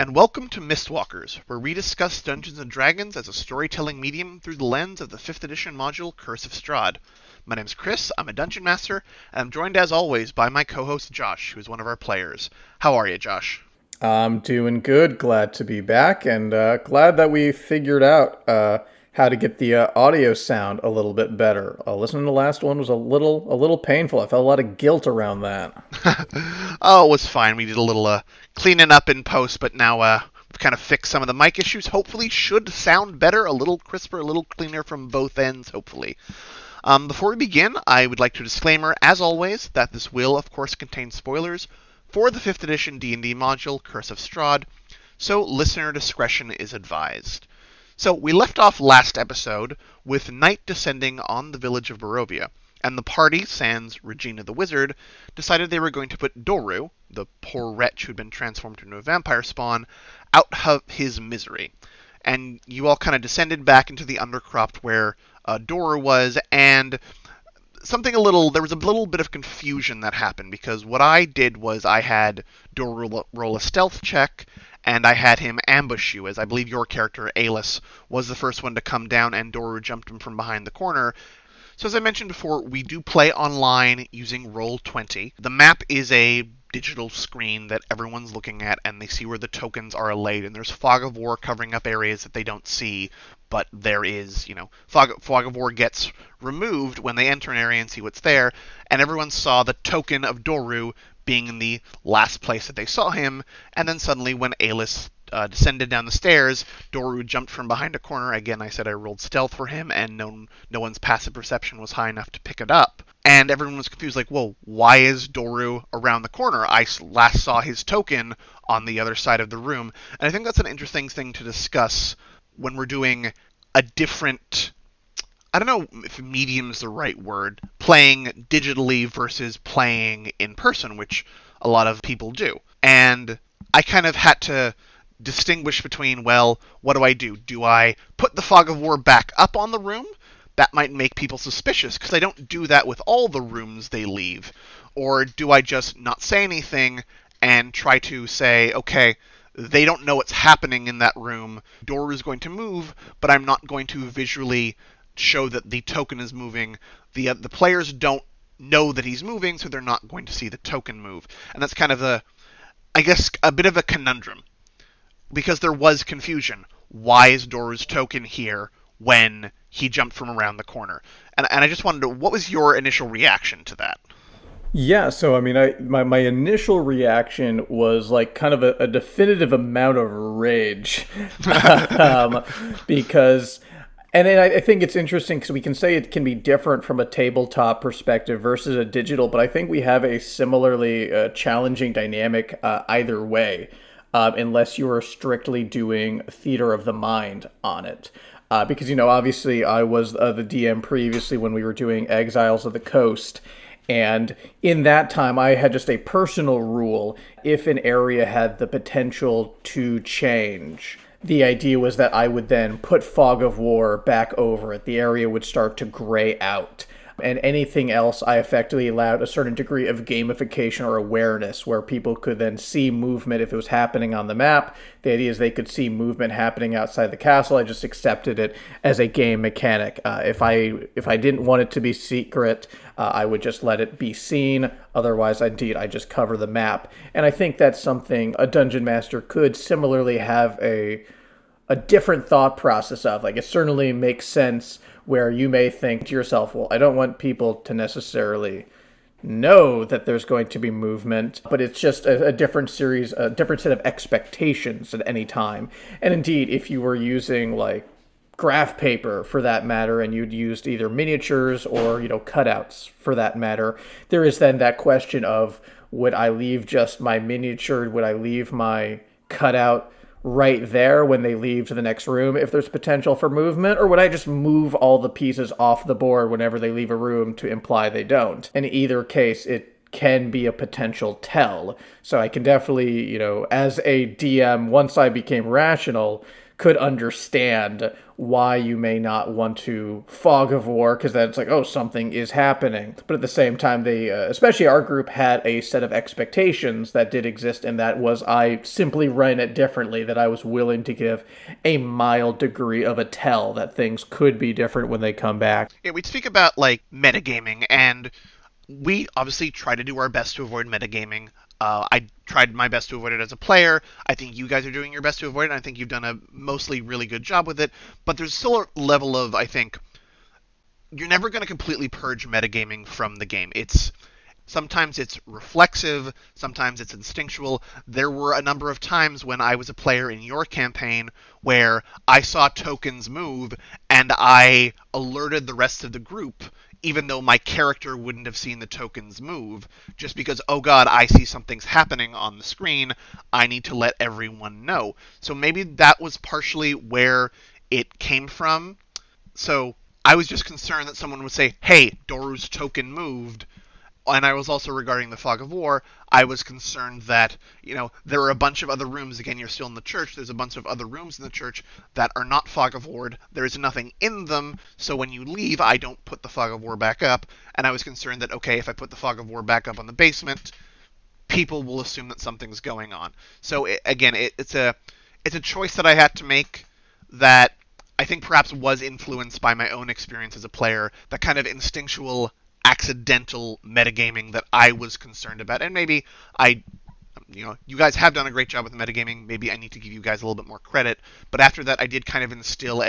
and welcome to Mistwalkers, where we discuss Dungeons & Dragons as a storytelling medium through the lens of the 5th edition module Curse of Strahd. My name's Chris, I'm a Dungeon Master, and I'm joined as always by my co-host Josh, who is one of our players. How are you, Josh? I'm doing good. Glad to be back, and glad that we figured out how to get the audio sound a little bit better. Listening to the last one was a little painful. I felt a lot of guilt around that. Oh, it was fine. We did a little cleaning up in post, but now we've kind of fixed some of the mic issues. Hopefully should sound better, a little crisper, a little cleaner from both ends, hopefully. Before we begin, I would like to disclaimer, as always, that this will, of course, contain spoilers for the 5th edition D&D module, Curse of Strahd, so listener discretion is advised. So, we left off last episode with night descending on the village of Barovia, and the party, sans Regina the Wizard, decided they were going to put Doru, the poor wretch who'd been transformed into a vampire spawn, out of his misery. And you all kind of descended back into the undercroft where Doru was, and there was a little bit of confusion that happened, because what I did was I had Doru roll a stealth check, and I had him ambush you, as I believe your character, Alis, was the first one to come down, and Doru jumped him from behind the corner. So as I mentioned before, we do play online using Roll20. The map is a digital screen that everyone's looking at, and they see where the tokens are laid, and there's fog of war covering up areas that they don't see, but there is, fog of war gets removed when they enter an area and see what's there, and everyone saw the token of Doru being in the last place that they saw him, and then suddenly when Alis descended down the stairs, Doru jumped from behind a corner. Again, I said I rolled stealth for him, and no one's passive perception was high enough to pick it up. And everyone was confused, like, whoa, why is Doru around the corner? I last saw his token on the other side of the room. And I think that's an interesting thing to discuss when we're doing a different, I don't know if medium's the right word, playing digitally versus playing in person, which a lot of people do. And I kind of had to distinguish between, well, what do? Do I put the fog of war back up on the room? That might make people suspicious, because I don't do that with all the rooms they leave. Or do I just not say anything and try to say, okay, they don't know what's happening in that room, Doru is going to move, but I'm not going to visually show that the token is moving. The players don't know that he's moving, so they're not going to see the token move. And that's kind of a bit of a conundrum, because there was confusion. Why is Doru's token here when he jumped from around the corner? And I just wanted to, what was your initial reaction to that? Yeah, so I mean, my initial reaction was like kind of a definitive amount of rage, um, because, and then I think it's interesting because we can say it can be different from a tabletop perspective versus a digital, but I think we have a similarly challenging dynamic either way, unless you are strictly doing theater of the mind on it. Because, obviously I was the DM previously when we were doing Exiles of the Coast. And in that time, I had just a personal rule. If an area had the potential to change, the idea was that I would then put Fog of War back over it. The area would start to gray out. And anything else, I effectively allowed a certain degree of gamification or awareness where people could then see movement if it was happening on the map. The idea is they could see movement happening outside the castle. I just accepted it as a game mechanic. If I didn't want it to be secret, I would just let it be seen. Otherwise, indeed, I just cover the map. And I think that's something a dungeon master could similarly have a different thought process of. Like, it certainly makes sense where you may think to yourself, well, I don't want people to necessarily know that there's going to be movement, but it's just a different series, a different set of expectations at any time. And indeed, if you were using like graph paper for that matter, and you'd used either miniatures or, cutouts for that matter, there is then that question of, would I leave just my miniature? Would I leave my cutout right there when they leave to the next room if there's potential for movement, or would I just move all the pieces off the board whenever they leave a room to imply they don't? In either case, it can be a potential tell. So I can definitely, as a DM, once I became rational, could understand why you may not want to fog of war, because then it's like, oh, something is happening. But at the same time, they, especially our group, had a set of expectations that did exist, and that was I simply ran it differently, that I was willing to give a mild degree of a tell that things could be different when they come back. Yeah, we'd speak about like metagaming, and we obviously try to do our best to avoid metagaming. I tried my best to avoid it as a player. I think you guys are doing your best to avoid it. And I think you've done a mostly really good job with it. But there's still a level of, I think, you're never going to completely purge metagaming from the game. Sometimes it's reflexive, sometimes it's instinctual. There were a number of times when I was a player in your campaign where I saw tokens move and I alerted the rest of the group, even though my character wouldn't have seen the tokens move, just because, oh god, I see something's happening on the screen, I need to let everyone know. So maybe that was partially where it came from. So I was just concerned that someone would say, hey, Doru's token moved. And I was also, regarding the fog of war, I was concerned that, there are a bunch of other rooms. Again, you're still in the church. There's a bunch of other rooms in the church that are not fog of war. There is nothing in them, so when you leave, I don't put the fog of war back up. And I was concerned that, okay, if I put the fog of war back up on the basement, people will assume that something's going on. So, it's a choice that I had to make that I think perhaps was influenced by my own experience as a player, that kind of instinctual accidental metagaming that I was concerned about. And maybe you guys have done a great job with metagaming. Maybe I need to give you guys a little bit more credit. But after that, I did kind of instill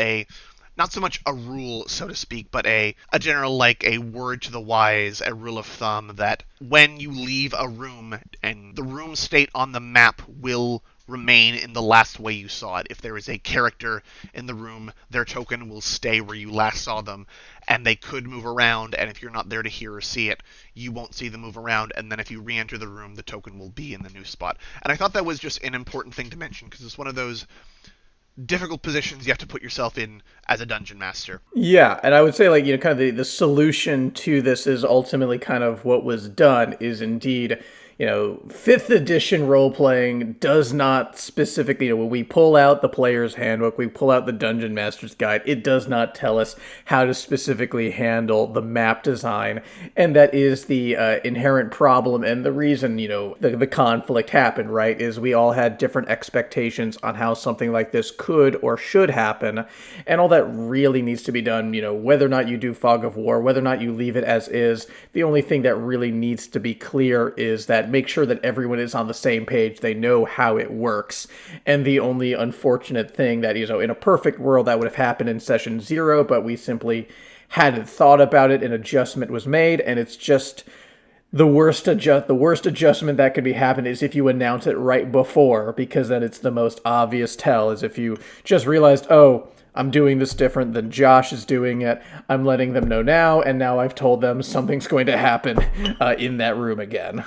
not so much a rule, so to speak, but a general, like a word to the wise, a rule of thumb that when you leave a room and the room state on the map will remain in the last way you saw it. If there is a character in the room, their token will stay where you last saw them, and they could move around, and if you're not there to hear or see it, you won't see them move around, and then if you re-enter the room, the token will be in the new spot. And I thought that was just an important thing to mention, because it's one of those difficult positions you have to put yourself in as a dungeon master. Yeah, and I would say, like, kind of the solution to this is ultimately kind of what was done is indeed, 5th edition role playing does not specifically, when we pull out the player's handbook, we pull out the dungeon master's guide, it does not tell us how to specifically handle the map design. And that is the inherent problem and the reason, the conflict happened, right? Is we all had different expectations on how something like this could or should happen. And all that really needs to be done, whether or not you do Fog of War, whether or not you leave it as is, the only thing that really needs to be clear is that make sure that everyone is on the same page, they know how it works. And the only unfortunate thing that, in a perfect world that would have happened in session 0, but we simply hadn't thought about it, an adjustment was made, and it's just the worst adjustment that could be happened is if you announce it right before, because then it's the most obvious tell, is if you just realized, oh, I'm doing this different than Josh is doing it. I'm letting them know now, and now I've told them something's going to happen in that room again.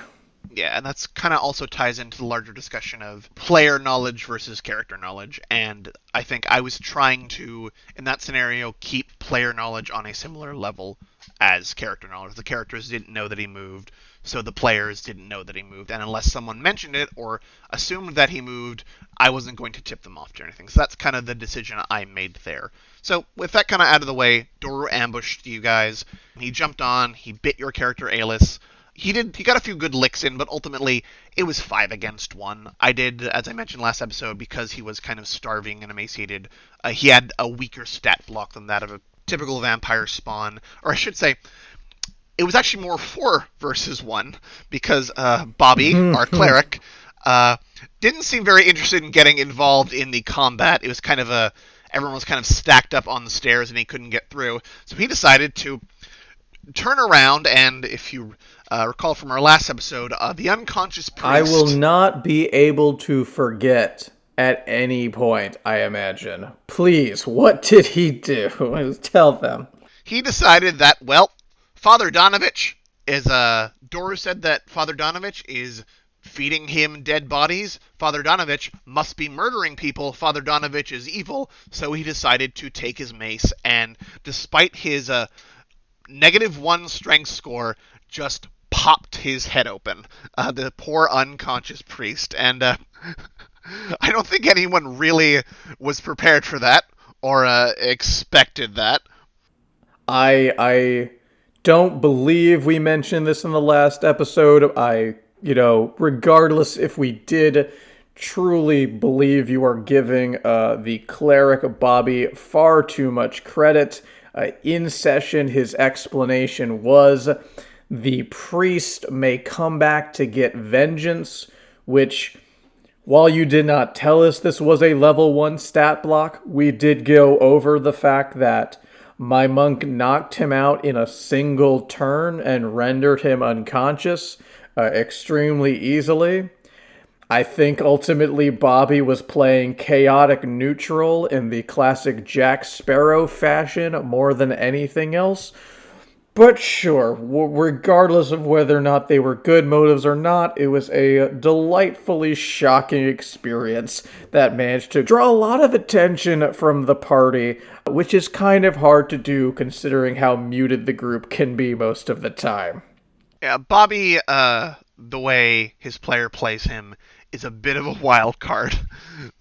Yeah, and that's kind of also ties into the larger discussion of player knowledge versus character knowledge. And I think I was trying to, in that scenario, keep player knowledge on a similar level as character knowledge. The characters didn't know that he moved, so the players didn't know that he moved. And unless someone mentioned it or assumed that he moved, I wasn't going to tip them off to anything. So that's kind of the decision I made there. So with that kind of out of the way, Doru ambushed you guys. He jumped on, he bit your character Alis. He got a few good licks in, but ultimately it was 5 against 1. I did, as I mentioned last episode, because he was kind of starving and emaciated, he had a weaker stat block than that of a typical vampire spawn. Or I should say, it was actually more 4 versus 1, because Bobby, our cleric, didn't seem very interested in getting involved in the combat. It was kind of everyone was kind of stacked up on the stairs and he couldn't get through. So he decided to turn around, and if you recall from our last episode, the unconscious priest... I will not be able to forget at any point, I imagine. Please, what did he do? Tell them. He decided that, Father Donovich is... Doru said that Father Donovich is feeding him dead bodies. Father Donovich must be murdering people. Father Donovich is evil, so he decided to take his mace, and despite his... -1 strength score, just popped his head open. The poor unconscious priest. And I don't think anyone really was prepared for that or expected that. I don't believe we mentioned this in the last episode. Regardless if we did truly believe you are giving the cleric Bobby far too much credit. In session, his explanation was the priest may come back to get vengeance, which, while you did not tell us this was a level 1 stat block, we did go over the fact that my monk knocked him out in a single turn and rendered him unconscious extremely easily. I think ultimately Bobby was playing chaotic neutral in the classic Jack Sparrow fashion more than anything else. But sure, regardless of whether or not they were good motives or not, it was a delightfully shocking experience that managed to draw a lot of attention from the party, which is kind of hard to do considering how muted the group can be most of the time. Yeah, Bobby, the way his player plays him, is a bit of a wild card,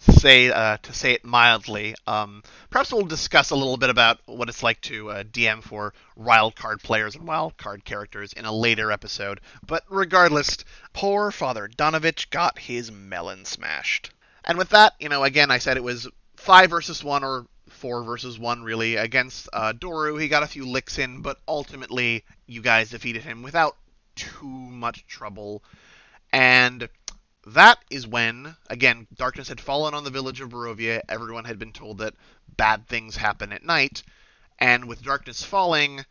to say it mildly. Perhaps we'll discuss a little bit about what it's like to DM for wild card players and wild card characters in a later episode. But regardless, poor Father Donovich got his melon smashed. And with that, again, I said it was 5 versus 1 or 4 versus 1 really against Doru. He got a few licks in, but ultimately you guys defeated him without too much trouble. And that is when, again, darkness had fallen on the village of Barovia. Everyone had been told that bad things happen at night. And with darkness falling,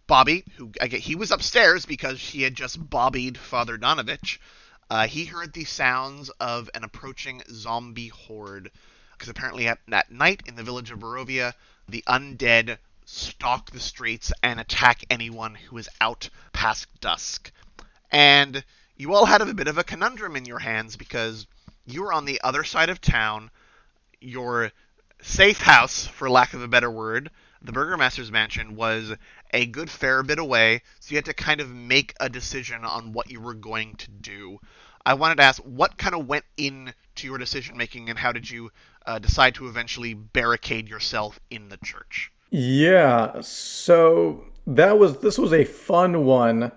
Bobby, who again, he was upstairs because he had just bobbied Father Donovich, he heard the sounds of an approaching zombie horde. Because apparently at night in the village of Barovia, the undead stalk the streets and attack anyone who is out past dusk. And you all had a bit of a conundrum in your hands because you were on the other side of town. Your safe house, for lack of a better word, the Burgomaster's mansion, was a good fair bit away, so you had to kind of make a decision on what you were going to do. I wanted to ask, what kind of went into your decision making, and how did you decide to eventually barricade yourself in the church? Yeah, so this was a fun one.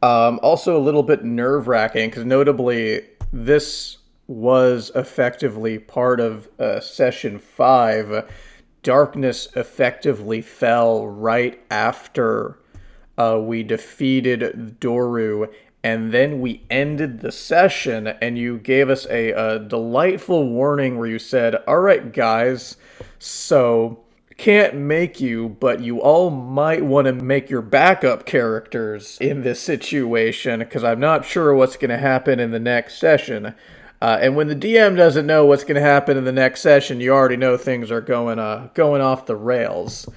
Also a little bit nerve-wracking because notably this was effectively part of session 5. Darkness effectively fell right after we defeated Doru, and then we ended the session, and you gave us a delightful warning where you said, all right, guys, so can't make you, but you all might want to make your backup characters in this situation, because I'm not sure what's going to happen in the next session. And when the DM doesn't know what's going to happen in the next session, you already know things are going off the rails.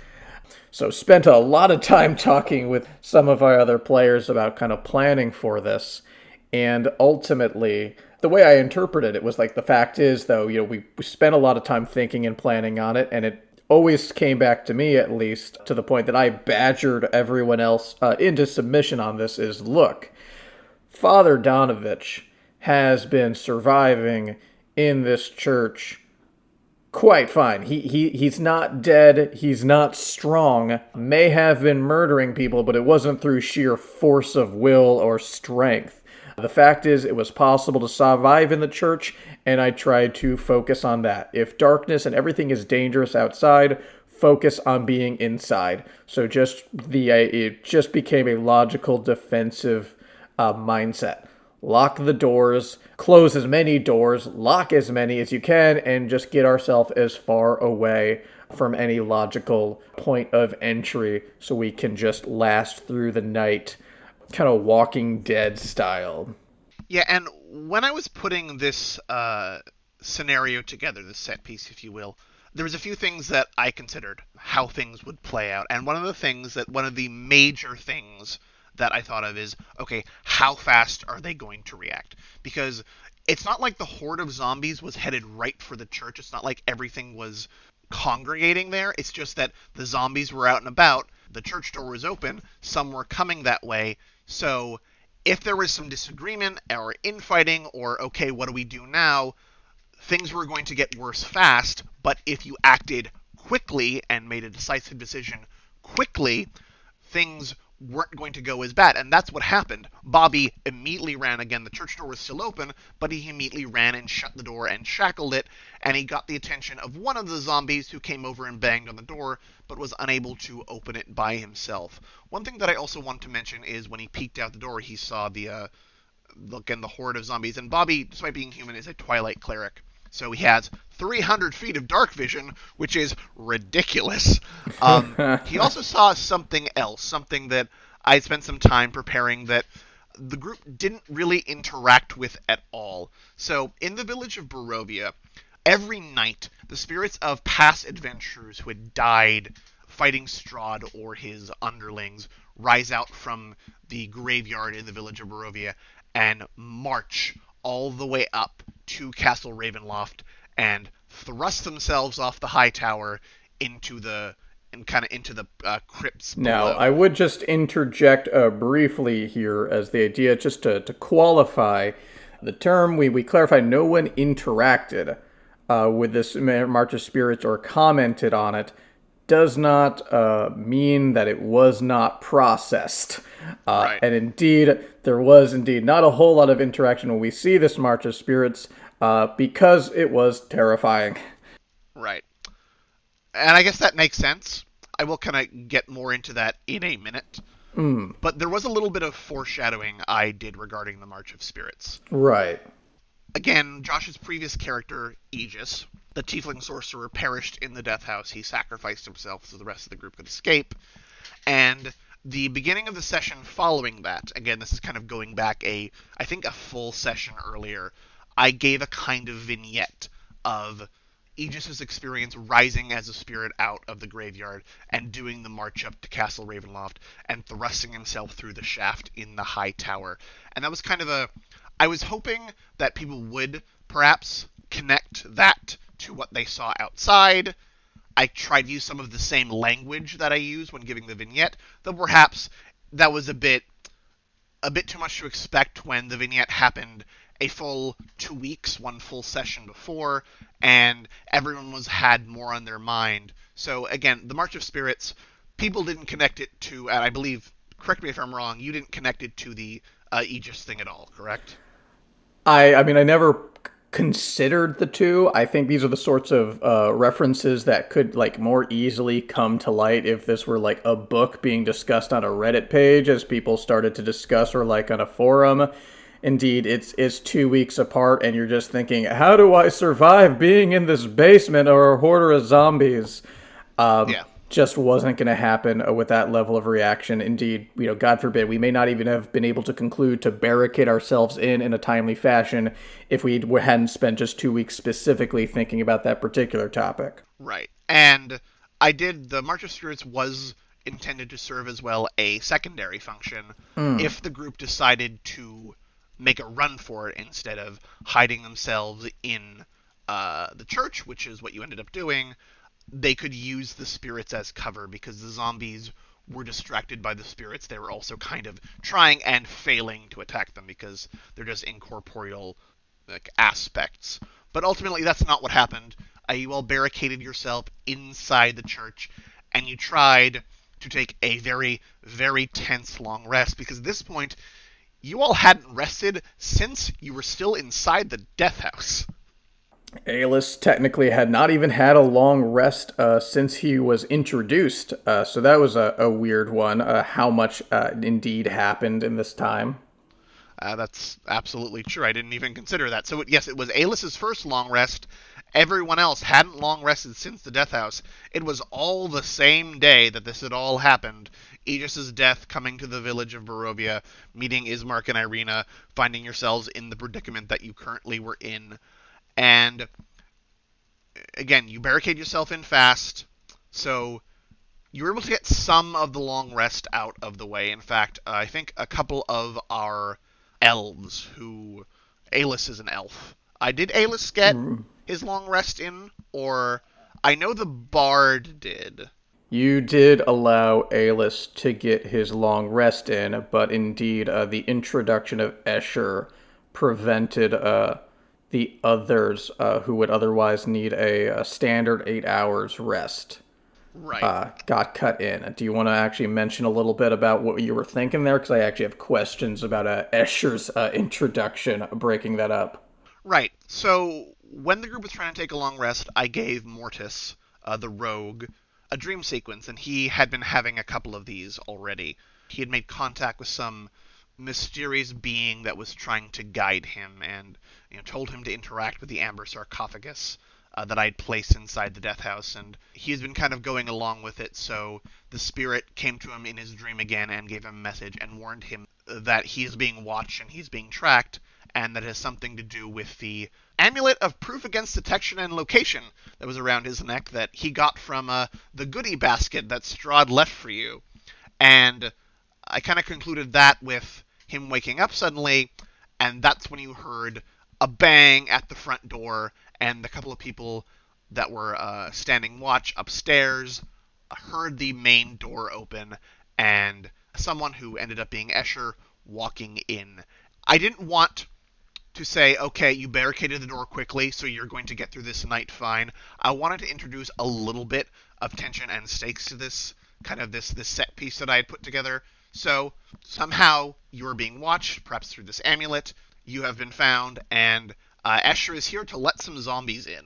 So spent a lot of time talking with some of our other players about kind of planning for this. And ultimately, the way I interpreted it was like, the fact is, though, we spent a lot of time thinking and planning on it, and it always came back to me, at least, to the point that I badgered everyone else into submission on this is, look, Father Donovich has been surviving in this church quite fine. He's not dead. He's not strong. May have been murdering people, but it wasn't through sheer force of will or strength. The fact is, it was possible to survive in the church, and I tried to focus on that. If darkness and everything is dangerous outside, focus on being inside. So it just became a logical defensive mindset. Lock the doors, close as many doors, lock as many as you can, and just get ourselves as far away from any logical point of entry so we can just last through the night, kind of Walking Dead style. Yeah, and when I was putting this scenario together, this set piece, if you will, there was a few things that I considered how things would play out. And one of the major things that I thought of is, okay, how fast are they going to react? Because it's not like the horde of zombies was headed right for the church. It's not like everything was congregating there. It's just that the zombies were out and about. The church door was open. Some were coming that way. So if there was some disagreement or infighting or, okay, what do we do now? things were going to get worse fast, but if you acted quickly and made a decisive decision quickly, things weren't going to go as bad. And that's what happened. Bobby immediately ran again. The church door was still open, but he immediately ran and shut the door and shackled it, and he got the attention of one of the zombies who came over and banged on the door, but was unable to open it by himself. One thing that I also want to mention is when he peeked out the door, he saw the horde of zombies, and Bobby, despite being human, is a Twilight cleric. So he has 300 feet of dark vision, which is ridiculous. He also saw something else, something that I spent some time preparing that the group didn't really interact with at all. So in the village of Barovia, every night the spirits of past adventurers who had died fighting Strahd or his underlings rise out from the graveyard in the village of Barovia and march all the way up to Castle Ravenloft and thrust themselves off the high tower into the crypts Now, below. I would just interject briefly here as the idea, just to qualify the term, we clarify no one interacted with this March of Spirits or commented on it, does not mean that it was not processed. Right. And indeed, there was indeed not a whole lot of interaction when we see this March of Spirits because it was terrifying. Right. And I guess that makes sense. I will kind of get more into that in a minute. But there was a little bit of foreshadowing I did regarding the March of Spirits. Right. Again, Josh's previous character, Aegis, the tiefling sorcerer, perished in the death house. He sacrificed himself so the rest of the group could escape. And the beginning of the session following that, again, this is kind of going back I think a full session earlier, I gave a kind of vignette of Aegis's experience rising as a spirit out of the graveyard and doing the march up to Castle Ravenloft and thrusting himself through the shaft in the high tower. And that was kind of I was hoping that people would perhaps connect that to what they saw outside. I tried to use some of the same language that I use when giving the vignette, though perhaps that was a bit too much to expect when the vignette happened a full 2 weeks, one full session before, and everyone had more on their mind. So again, the March of Spirits, people didn't connect it to, and I believe, correct me if I'm wrong, you didn't connect it to the Aegis thing at all, correct? I mean, I never considered the two. I think these are the sorts of references that could like more easily come to light if this were like a book being discussed on a Reddit page as people started to discuss, or like on a forum. Indeed, it's 2 weeks apart, and you're just thinking, how do I survive being in this basement or a horde of zombies? Yeah. Just wasn't going to happen with that level of reaction. Indeed, God forbid, we may not even have been able to conclude to barricade ourselves in a timely fashion if we hadn't spent just 2 weeks specifically thinking about that particular topic. Right. And the March of Spirits was intended to serve as well a secondary function if the group decided to make a run for it instead of hiding themselves in the church, which is what you ended up doing. They could use the spirits as cover because the zombies were distracted by the spirits. They were also kind of trying and failing to attack them because they're just incorporeal aspects. But ultimately, that's not what happened. You all barricaded yourself inside the church, and you tried to take a very, very tense long rest because at this point, you all hadn't rested since you were still inside the death house. Aelys technically had not even had a long rest since he was introduced, so that was a weird one, how much indeed happened in this time. That's absolutely true. I didn't even consider that. So, yes, it was Aelys's first long rest. Everyone else hadn't long rested since the death house. It was all the same day that this had all happened. Aegis's death, coming to the village of Barovia, meeting Ismark and Irina, finding yourselves in the predicament that you currently were in. And again, you barricade yourself in fast, so you were able to get some of the long rest out of the way. In fact, I think a couple of our elves who... Aelys is an elf. Did Aelys get his long rest in? Or... I know the bard did. You did allow Aelys to get his long rest in, but indeed the introduction of Escher prevented the others who would otherwise need a standard 8 hours rest Right. got cut in. Do you want to actually mention a little bit about what you were thinking there? Because I actually have questions about Escher's introduction, breaking that up. Right. So when the group was trying to take a long rest, I gave Mortis, the rogue, a dream sequence, and he had been having a couple of these already. He had made contact with some mysterious being that was trying to guide him, and told him to interact with the amber sarcophagus that I'd placed inside the death house, and he's been kind of going along with it. So the spirit came to him in his dream again and gave him a message and warned him that he is being watched and he's being tracked, and that has something to do with the amulet of proof against detection and location that was around his neck that he got from the goodie basket that Strahd left for you. And I kind of concluded that with him waking up suddenly, and that's when you heard a bang at the front door, and the couple of people that were standing watch upstairs heard the main door open, and someone who ended up being Escher walking in. I didn't want to say, okay, you barricaded the door quickly, so you're going to get through this night fine. I wanted to introduce a little bit of tension and stakes to this kind of this set piece that I had put together. So somehow you are being watched, perhaps through this amulet. You have been found, and Escher is here to let some zombies in.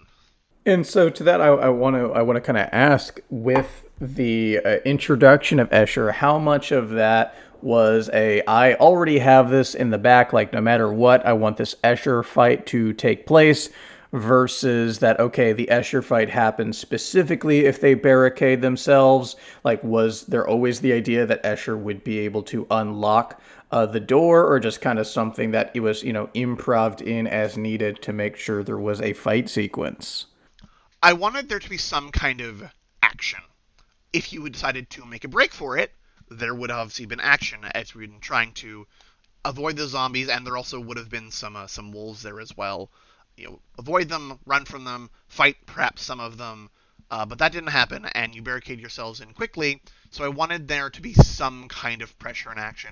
And so to that, I want to kind of ask with the introduction of Escher, how much of that was I already have this in the back, like no matter what, I want this Escher fight to take place, versus that okay, the Escher fight happens specifically if they barricade themselves. Like, was there always the idea that Escher would be able to unlock the door, or just kind of something that it was improved in as needed to make sure there was a fight sequence? I wanted there to be some kind of action. If you had decided to make a break for it, there would have obviously been action as we've been trying to avoid the zombies, and there also would have been some wolves there as well. Avoid them, run from them, fight perhaps some of them, but that didn't happen, and you barricade yourselves in quickly. So I wanted there to be some kind of pressure and action,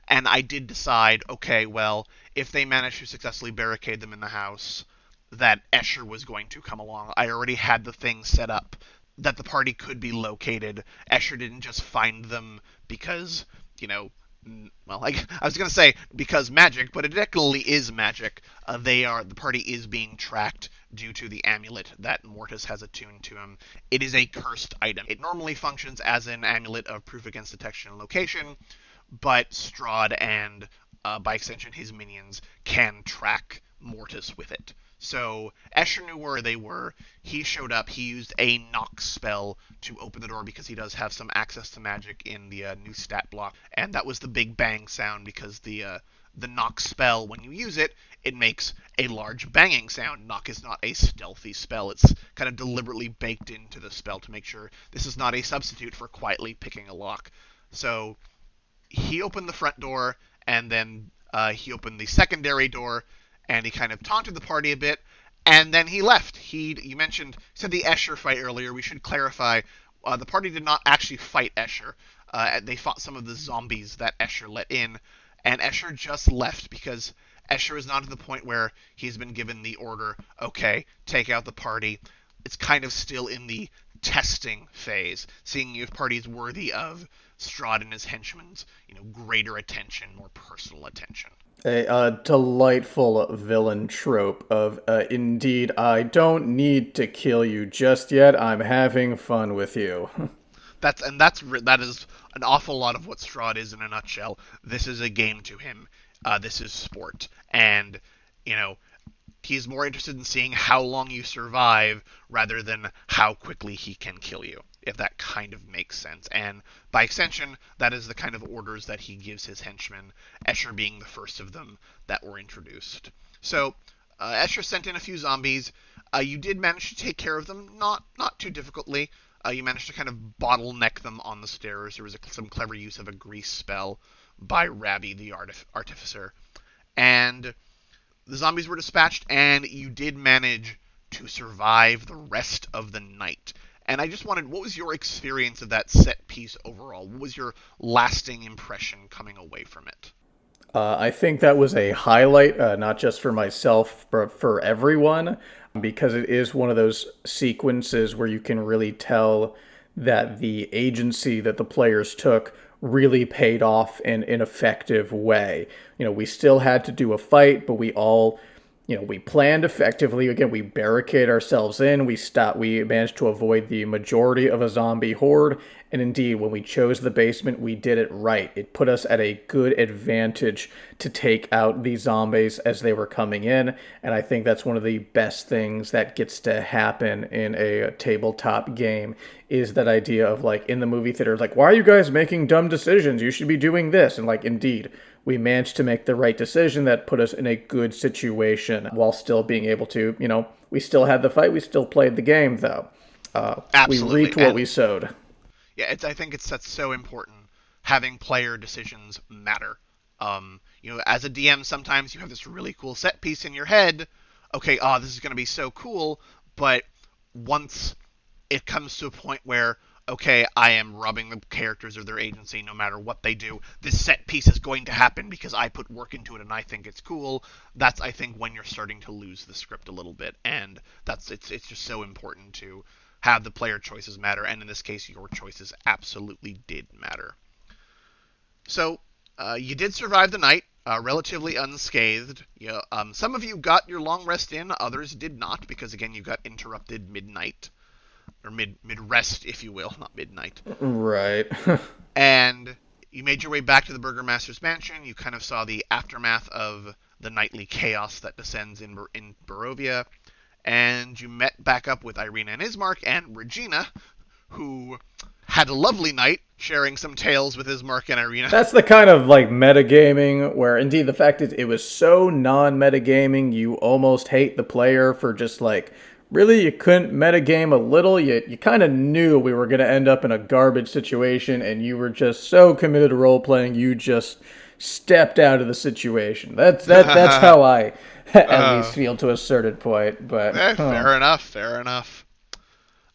and I did decide, okay, well, if they manage to successfully barricade them in the house, that Escher was going to come along. I already had the thing set up that the party could be located. Escher didn't just find them because, well, I was going to say because magic, but it definitely is magic. The party is being tracked due to the amulet that Mortis has attuned to him. It is a cursed item. It normally functions as an amulet of proof against detection and location, but Strahd and, by extension, his minions can track Mortis with it. So Escher knew where they were. He showed up. He used a knock spell to open the door because he does have some access to magic in the new stat block. And that was the big bang sound because the knock spell, when you use it, it makes a large banging sound. Knock is not a stealthy spell. It's kind of deliberately baked into the spell to make sure this is not a substitute for quietly picking a lock. So he opened the front door, and then he opened the secondary door, and he kind of taunted the party a bit, and then he left. You said the Escher fight earlier. We should clarify, the party did not actually fight Escher. They fought some of the zombies that Escher let in, and Escher just left because Escher is not to the point where he's been given the order, okay, take out the party. It's kind of still in the testing phase, seeing if party is worthy of Strahd and his henchmen's, greater attention, more personal attention. A delightful villain trope of, indeed, I don't need to kill you just yet. I'm having fun with you. That is an awful lot of what Strahd is in a nutshell. This is a game to him. This is sport, and he's more interested in seeing how long you survive rather than how quickly he can kill you, if that kind of makes sense. And by extension, that is the kind of orders that he gives his henchmen, Escher being the first of them that were introduced. So, Escher sent in a few zombies. You did manage to take care of them, not too difficultly. You managed to kind of bottleneck them on the stairs. There was some clever use of a grease spell by Rabbi the Artificer. And the zombies were dispatched, and you did manage to survive the rest of the night. And I just wanted, what was your experience of that set piece overall? What was your lasting impression coming away from it? I think that was a highlight, not just for myself, but for everyone, because it is one of those sequences where you can really tell that the agency that the players took really paid off in an effective way. We still had to do a fight, but we planned effectively. Again, we barricade ourselves in. We managed to avoid the majority of a zombie horde. And indeed, when we chose the basement, we did it right. It put us at a good advantage to take out these zombies as they were coming in. And I think that's one of the best things that gets to happen in a tabletop game is that idea of like in the movie theater, like, why are you guys making dumb decisions? You should be doing this. And like, indeed, we managed to make the right decision that put us in a good situation while still being able to, we still had the fight. We still played the game, though. We Absolutely. reaped what we sowed. Yeah, I think that's so important. Having player decisions matter. As a DM, sometimes you have this really cool set piece in your head. Okay, this is going to be so cool. But once it comes to a point where, okay, I am robbing the characters of their agency no matter what they do. This set piece is going to happen because I put work into it and I think it's cool. That's, I think, when you're starting to lose the script a little bit. And it's just so important to have the player choices matter, and in this case, your choices absolutely did matter. So, you did survive the night, relatively unscathed. Some of you got your long rest in, others did not, because again, you got interrupted midnight, or mid rest, if you will, not midnight. Right. And you made your way back to the Burgermaster's mansion. You kind of saw the aftermath of the nightly chaos that descends in Barovia, and you met back up with Irina and Ismark and Regina, who had a lovely night sharing some tales with Ismark and Irina. That's the kind of like metagaming where indeed the fact is it was so non-metagaming you almost hate the player for just like really you couldn't metagame a little. You kind of knew we were going to end up in a garbage situation and you were just so committed to role playing you just stepped out of the situation. That's how I at least feel to a certain point. But fair enough, fair enough.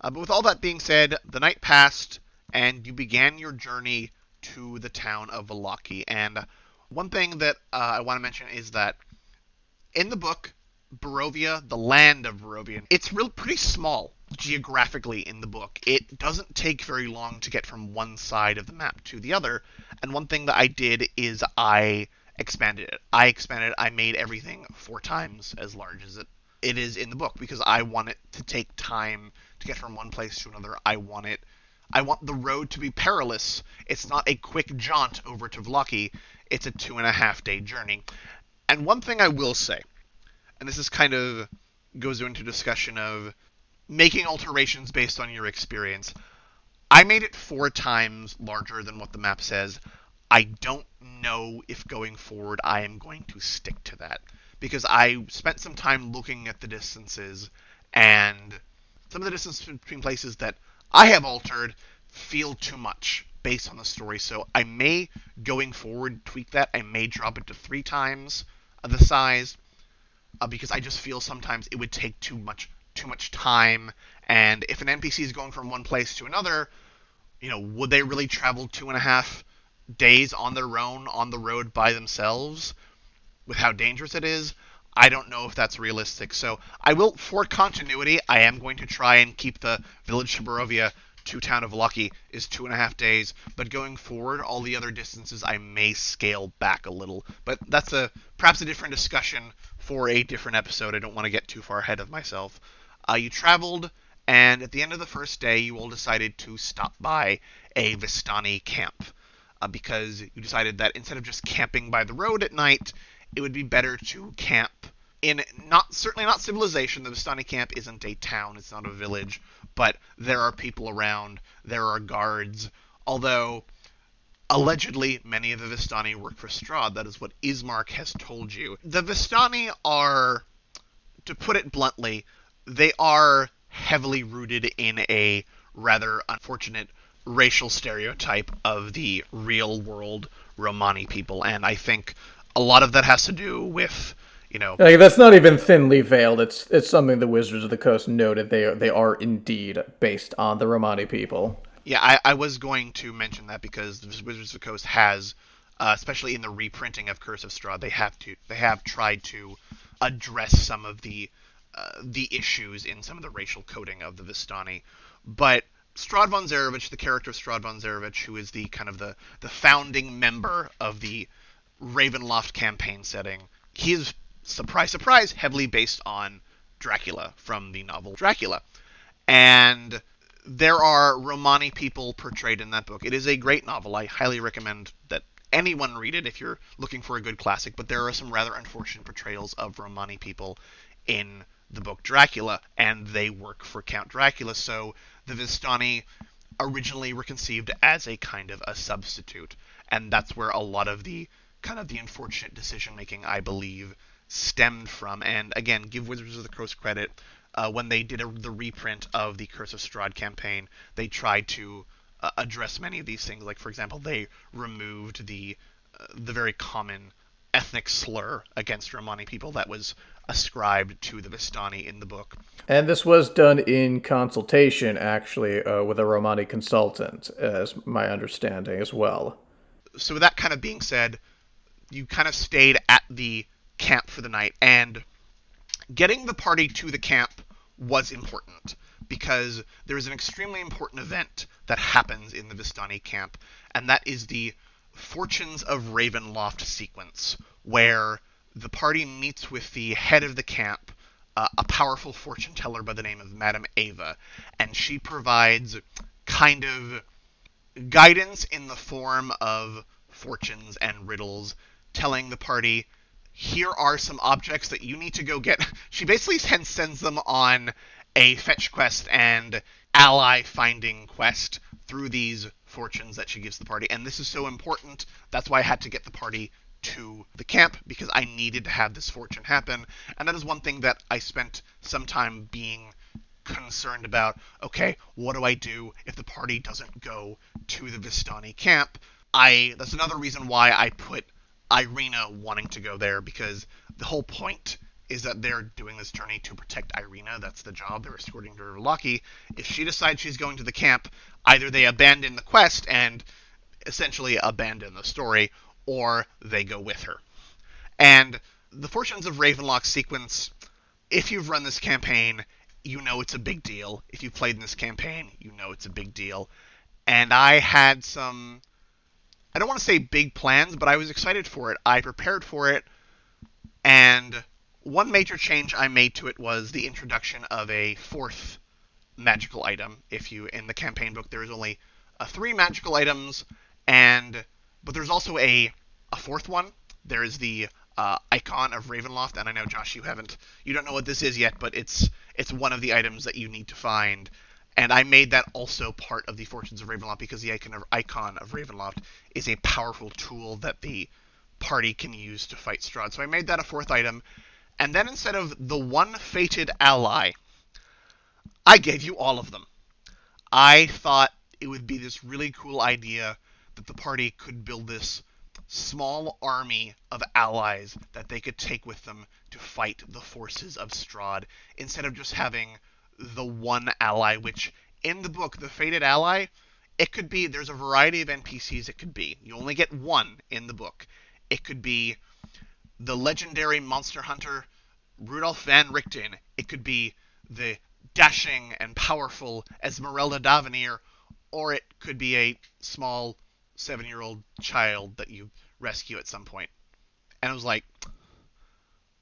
But with all that being said, the night passed, and you began your journey to the town of Vallaki. And one thing that I want to mention is that in the book, Barovia, the land of Barovia, it's pretty small geographically in the book. It doesn't take very long to get from one side of the map to the other. And one thing that I did is I expanded it. I made everything 4 times as large as it is in the book because I want it to take time to get from one place to another. I want the road to be perilous. It's not a quick jaunt over to Vallaki. It's a 2.5-day journey. And one thing I will say, and this is kind of goes into discussion of making alterations based on your experience. I made it 4 times larger than what the map says. I don't know if going forward I am going to stick to that. Because I spent some time looking at the distances, and some of the distances between places that I have altered feel too much based on the story. So I may, going forward, tweak that. I may drop it to 3 times the size, because I just feel sometimes it would take too much time. And if an NPC is going from one place to another, would they really travel 2.5 days on their own on the road by themselves with how dangerous it is? I don't know if that's realistic. So I will, for continuity, I am going to try and keep the village to Barovia to town of Vallaki is 2.5 days. But going forward, all the other distances I may scale back a little. But that's perhaps a different discussion for a different episode. I don't want to get too far ahead of myself. You traveled, and at the end of the first day, you all decided to stop by a Vistani camp. Because you decided that instead of just camping by the road at night, it would be better to camp in certainly not civilization. The Vistani camp isn't a town, it's not a village, but there are people around, there are guards, although allegedly many of the Vistani work for Strahd. That is what Ismark has told you. The Vistani are, to put it bluntly, they are heavily rooted in a rather unfortunate racial stereotype of the real world Romani people, and I think a lot of that has to do with, like, that's not even thinly veiled. It's something the Wizards of the Coast noted. They are indeed based on the Romani people. Yeah, I was going to mention that because the Wizards of the Coast has especially in the reprinting of Curse of Strahd. They have tried to address some of the issues in some of the racial coding of the Vistani, but Strahd von Zarovich, the character of Strahd von Zarovich, who is the kind of the founding member of the Ravenloft campaign setting, he is, surprise, surprise, heavily based on Dracula from the novel Dracula. And there are Romani people portrayed in that book. It is a great novel. I highly recommend that anyone read it if you're looking for a good classic, but there are some rather unfortunate portrayals of Romani people in the book Dracula, and they work for Count Dracula, so the Vistani originally were conceived as a kind of a substitute, and that's where a lot of the kind of the unfortunate decision making, I believe, stemmed from. And again, give Wizards of the Coast credit. When they did the reprint of the Curse of Strahd campaign, they tried to address many of these things. Like, for example, they removed the very common ethnic slur against Romani people that was ascribed to the Vistani in the book. And this was done in consultation, actually, with a Romani consultant, as my understanding as well. So with that kind of being said, you kind of stayed at the camp for the night, and getting the party to the camp was important because there is an extremely important event that happens in the Vistani camp, and that is the Fortunes of Ravenloft sequence, where the party meets with the head of the camp, a powerful fortune teller by the name of Madame Ava, and she provides kind of guidance in the form of fortunes and riddles, telling the party, here are some objects that you need to go get. She basically sends them on a fetch quest and ally finding quest through these fortunes that she gives the party. And this is so important. That's why I had to get the party to the camp, because I needed to have this fortune happen. And that is one thing that I spent some time being concerned about. Okay, what do I do if the party doesn't go to the Vistani camp? That's another reason why I put Irina wanting to go there, because the whole point is that they're doing this journey to protect Irina. That's the job. They're escorting her to Loki. If she decides she's going to the camp, either they abandon the quest and essentially abandon the story, or they go with her. And the Fortunes of Ravenloft sequence, if you've run this campaign, you know it's a big deal. If you've played in this campaign, you know it's a big deal. And I had some, I don't want to say big plans, but I was excited for it. I prepared for it, and one major change I made to it was the introduction of a fourth magical item. In the campaign book, there is only 3 magical items, but there's also a fourth one. There is the icon of Ravenloft, and I know, Josh, you don't know what this is yet, but it's one of the items that you need to find. And I made that also part of the Fortunes of Ravenloft, because the icon of Ravenloft is a powerful tool that the party can use to fight Strahd. So I made that a fourth item. And then instead of the one fated ally, I gave you all of them. I thought it would be this really cool idea that the party could build this small army of allies that they could take with them to fight the forces of Strahd, instead of just having the one ally, which in the book, the fated ally, there's a variety of NPCs it could be. You only get one in the book. It could be the legendary monster hunter Rudolf van Richten. It could be the dashing and powerful Esmeralda Davenir, or it could be a small 7-year-old child that you rescue at some point. And I was like,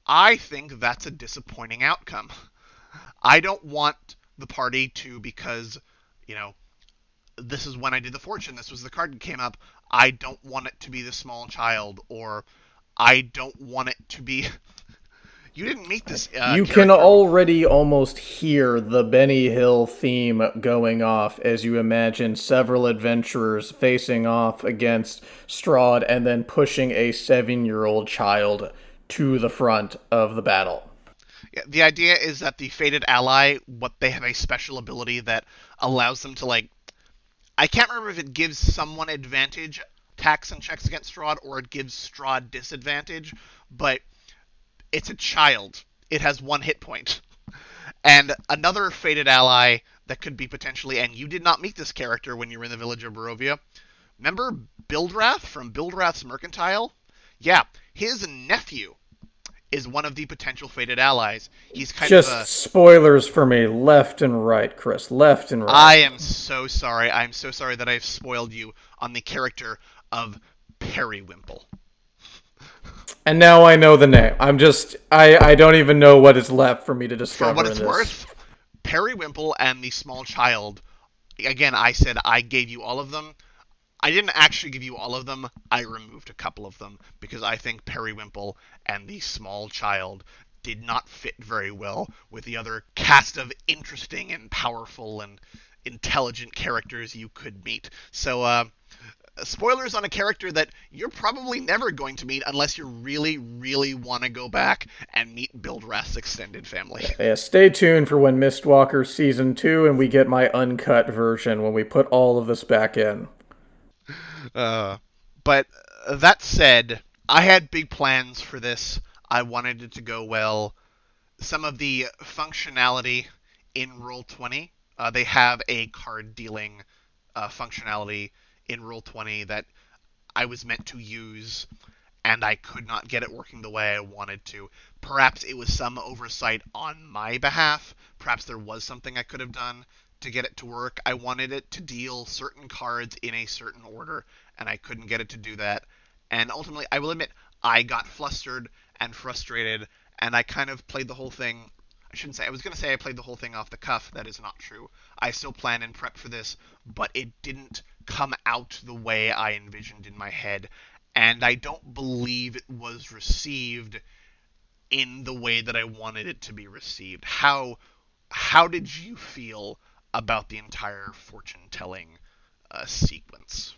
I think that's a disappointing outcome. I don't want the party to, because, this is when I did the fortune, this was the card that came up, I don't want it to be the small child, or I don't want it to be... You didn't meet this You character. can already almost hear the Benny Hill theme going off as you imagine several adventurers facing off against Strahd and then pushing a 7-year-old child to the front of the battle. Yeah, the idea is that the fated ally, they have a special ability that allows them to, I can't remember if it gives someone advantage, attacks and checks against Strahd, or it gives Strahd disadvantage, but it's a child. It has 1 hit point. And another fated ally that could be potentially, and you did not meet this character when you were in the village of Barovia, Remember Bildrath from Bildrath's Mercantile? Yeah, his nephew is one of the potential fated allies. He's kind of Just a. spoilers for me left and right, Chris. Left and right. I am so sorry. I'm so sorry that I've spoiled you on the character of Periwimple. And now I know the name. I don't even know what is left for me to For what discover in it's this. worth, Periwimple and the small child. Again, I said I gave you all of them. I didn't actually give you all of them. I removed a couple of them because I think Periwimple and the small child did not fit very well with the other cast of interesting and powerful and intelligent characters you could meet. So, spoilers on a character that you're probably never going to meet unless you really, really want to go back and meet Bildrath's extended family. Yeah, stay tuned for when Mistwalkers season 2 and we get my uncut version when we put all of this back in. Uh, but that said, I had big plans for this. I wanted it to go well. Some of the functionality in Roll20, they have a card dealing functionality in Roll20 that I was meant to use, and I could not get it working the way I wanted to. Perhaps it was some oversight on my behalf. Perhaps there was something I could have done to get it to work. I wanted it to deal certain cards in a certain order, and I couldn't get it to do that. And ultimately, I will admit, I got flustered and frustrated, and I kind of played the whole thing. I shouldn't say. I was going to say I played the whole thing off the cuff. That is not true. I still planned and prepped for this, but it didn't come out the way I envisioned in my head. And I don't believe it was received in the way that I wanted it to be received. How did you feel about the entire fortune telling sequence?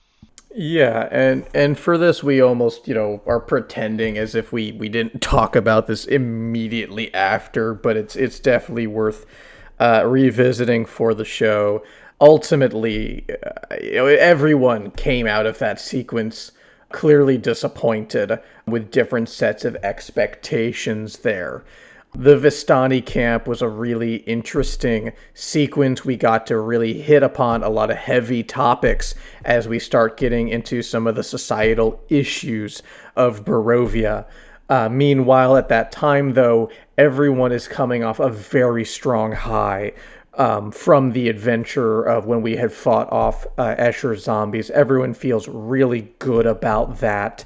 Yeah, and for this we almost, are pretending as if we didn't talk about this immediately after, but it's definitely worth revisiting for the show. Ultimately, everyone came out of that sequence clearly disappointed with different sets of expectations there. The Vistani camp was a really interesting sequence. We got to really hit upon a lot of heavy topics as we start getting into some of the societal issues of Barovia. Meanwhile, at that time, though, everyone is coming off a very strong high from the adventure of when we had fought off Escher's zombies. Everyone feels really good about that.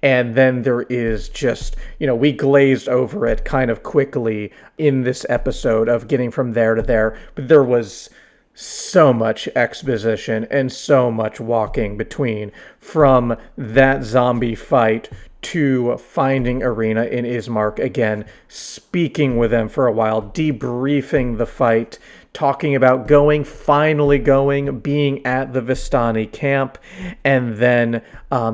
And then there is just, we glazed over it kind of quickly in this episode of getting from there to there. But there was so much exposition and so much walking between from that zombie fight to finding Arena in Ismark again, speaking with them for a while, debriefing the fight, talking about finally going, being at the Vistani camp, and then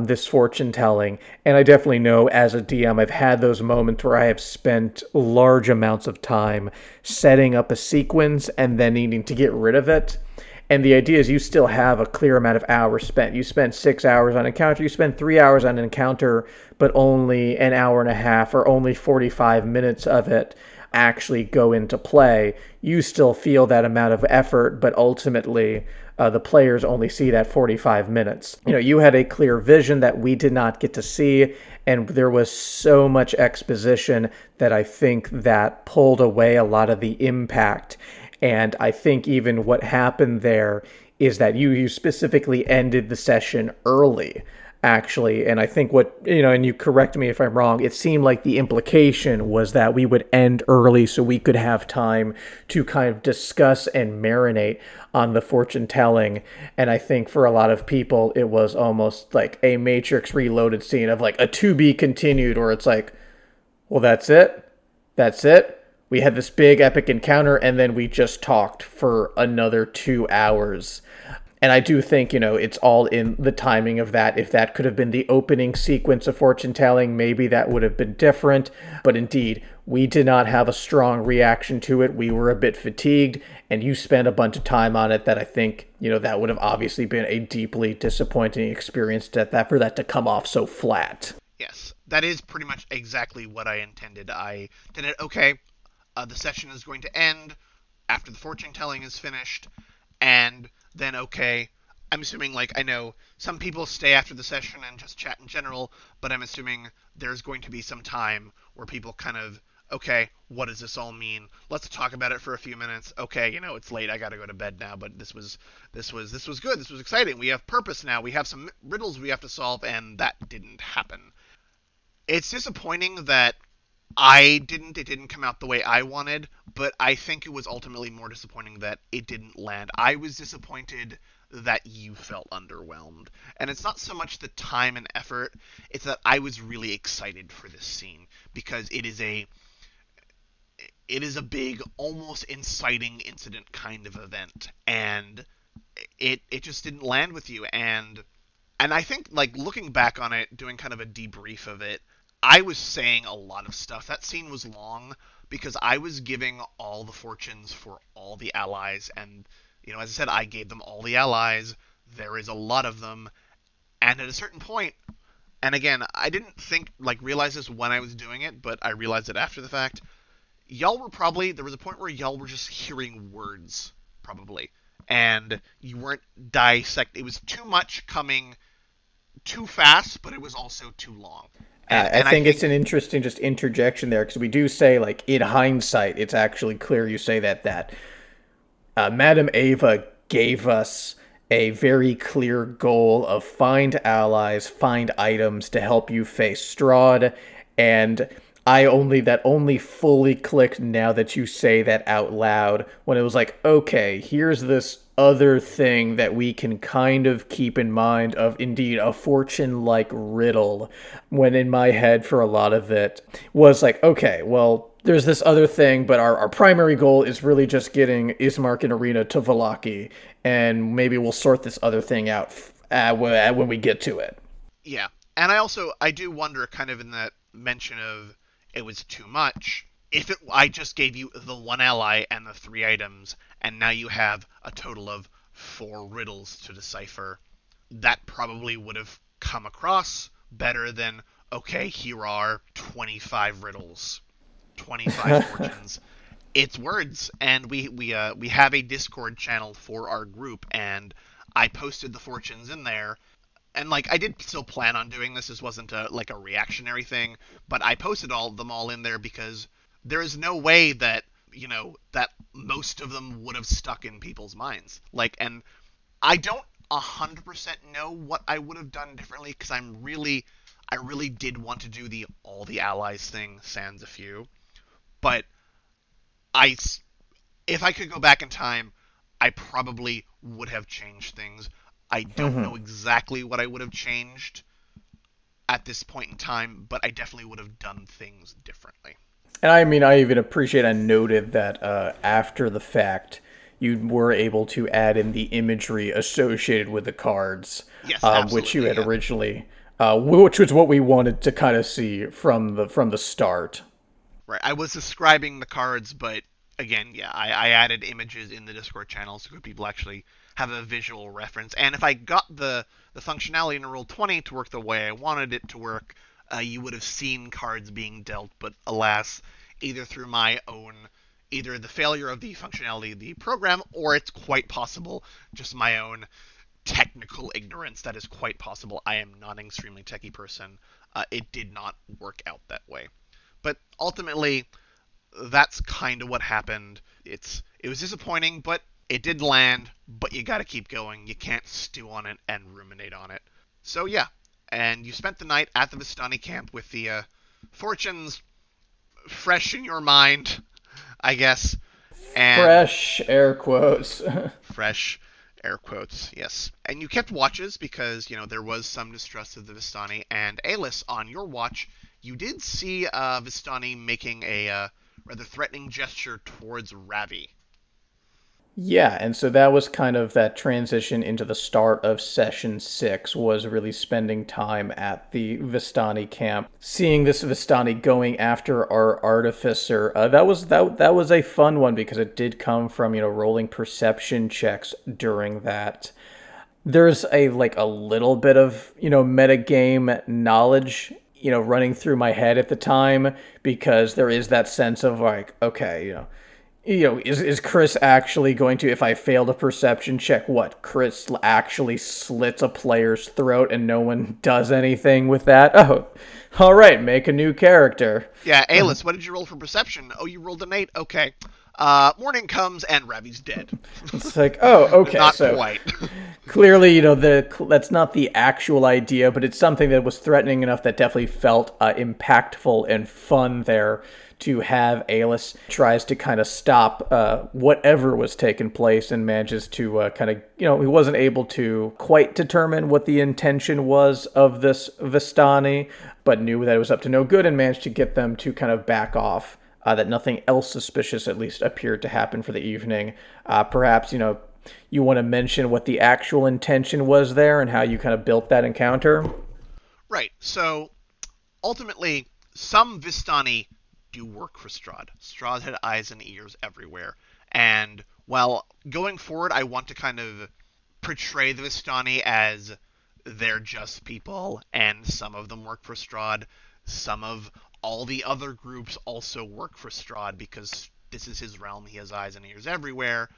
this fortune telling. And I definitely know as a DM, I've had those moments where I have spent large amounts of time setting up a sequence and then needing to get rid of it. And the idea is you still have a clear amount of hours spent. You spent 6 hours on an encounter, you spend 3 hours on an encounter, but only an hour and a half or only 45 minutes of it actually go into play. You still feel that amount of effort, but ultimately the players only see that 45 minutes. You had a clear vision that we did not get to see, and there was so much exposition that I think that pulled away a lot of the impact. And I think even what happened there is that you specifically ended the session early, actually. And I think and you correct me if I'm wrong, it seemed like the implication was that we would end early so we could have time to kind of discuss and marinate on the fortune telling. And I think for a lot of people, it was almost like a Matrix Reloaded scene of like a to be continued, where it's like, well, that's it. That's it. We had this big epic encounter, and then we just talked for another 2 hours. And I do think, it's all in the timing of that. If that could have been the opening sequence of fortune telling, maybe that would have been different. But indeed, we did not have a strong reaction to it. We were a bit fatigued, and you spent a bunch of time on it that I think, that would have obviously been a deeply disappointing experience for that to come off so flat. Yes, that is pretty much exactly what I intended. I did it, okay, the session is going to end after the fortune telling is finished, and then, okay, I'm assuming, like, I know some people stay after the session and just chat in general, but I'm assuming there's going to be some time where people kind of, okay, what does this all mean? Let's talk about it for a few minutes. Okay, it's late. I got to go to bed now, but this was good. This was exciting. We have purpose now. We have some riddles we have to solve, and that didn't happen. It's disappointing that it didn't come out the way I wanted, but I think it was ultimately more disappointing that it didn't land. I was disappointed that you felt underwhelmed. And it's not so much the time and effort, it's that I was really excited for this scene because it is a big, almost inciting incident kind of event, and it just didn't land with you. And I think, like, looking back on it, doing kind of a debrief of it, I was saying a lot of stuff. That scene was long because I was giving all the fortunes for all the allies, and as I said, I gave them all the allies. There is a lot of them, and at a certain point, and again, I didn't realize this when I was doing it, but I realized it after the fact. Y'all were probably there was a point where y'all were just hearing words, probably, and you weren't dissect. It was too much coming too fast, but it was also too long. And I and I think it's think an interesting just interjection there because we do say, like, in hindsight, it's actually clear you say that Madame Ava gave us a very clear goal of find allies, find items to help you face Strahd, and that only fully clicked now that you say that out loud when it was like, okay, here's this other thing that we can kind of keep in mind of indeed a fortune like riddle, when in my head for a lot of it was like, okay, well, there's this other thing, but our primary goal is really just getting Ismark and Arena to Valaki, and maybe we'll sort this other thing out when we get to it. yeah, and I do wonder, kind of in that mention of it was too much. If I just gave you the one ally and the three items, and now you have a total of four riddles to decipher, that probably would have come across better than, okay, here are 25 riddles, 25 fortunes. It's words, and we have a Discord channel for our group, and I posted the fortunes in there. And, like, I did still plan on doing this. This wasn't a reactionary thing, but I posted all of them all in there because there is no way that that most of them would have stuck in people's minds. Like, and I don't 100% know what I would have done differently because I really did want to do the all the allies thing, sans a few. But I, if I could go back in time, I probably would have changed things. I don't know exactly what I would have changed at this point in time, but I definitely would have done things differently. And I mean, I even appreciate I noted that after the fact, you were able to add in the imagery associated with the cards, Yes, which you absolutely. had Yeah. originally, which was what we wanted to kind of see from the start. Right. I was describing the cards, but again, yeah, I added images in the Discord channel so people actually have a visual reference. And if I got the functionality in Roll 20 to work the way I wanted it to work, you would have seen cards being dealt. But alas, either through my own, either the failure of the functionality of the program, or it's quite possible just my own technical ignorance. That is quite possible. I am not an extremely techy person. It did not work out that way. But ultimately, that's kind of what happened. It was disappointing, but it did land. But you got to keep going. You can't stew on it and ruminate on it. So yeah, and you spent the night at the Vistani camp with the fortunes fresh in your mind, I guess, and Fresh air quotes. fresh air quotes, yes. And you kept watches because there was some distrust of the Vistani. And Alis, on your watch, you did see Vistani making a rather threatening gesture towards Ravi. Yeah, and so that was kind of that transition into the start of session 6, was really spending time at the Vistani camp, seeing this Vistani going after our artificer. That was a fun one because it did come from rolling perception checks during that. There's a little bit of metagame knowledge running through my head at the time, because there is that sense of like, okay, is Chris actually going to, if I failed a perception check, what? Chris actually slits a player's throat and no one does anything with that? Oh, all right, make a new character. Yeah, Alice, what did you roll for perception? Oh, you rolled an 8? Okay. Morning comes and Ravi's dead. It's like, oh, okay, Not so quite. clearly, that's not the actual idea, but it's something that was threatening enough that definitely felt impactful and fun there to have Alice tries to kind of stop whatever was taking place and manages to kind of, he wasn't able to quite determine what the intention was of this Vistani, but knew that it was up to no good and managed to get them to kind of back off. That nothing else suspicious at least appeared to happen for the evening. Perhaps, you want to mention what the actual intention was there and how you kind of built that encounter? Right. So ultimately, some Vistani do work for Strahd. Strahd had eyes and ears everywhere. And while going forward, I want to kind of portray the Vistani as they're just people, and some of them work for Strahd. Some of all the other groups also work for Strahd because this is his realm. He has eyes and ears everywhere.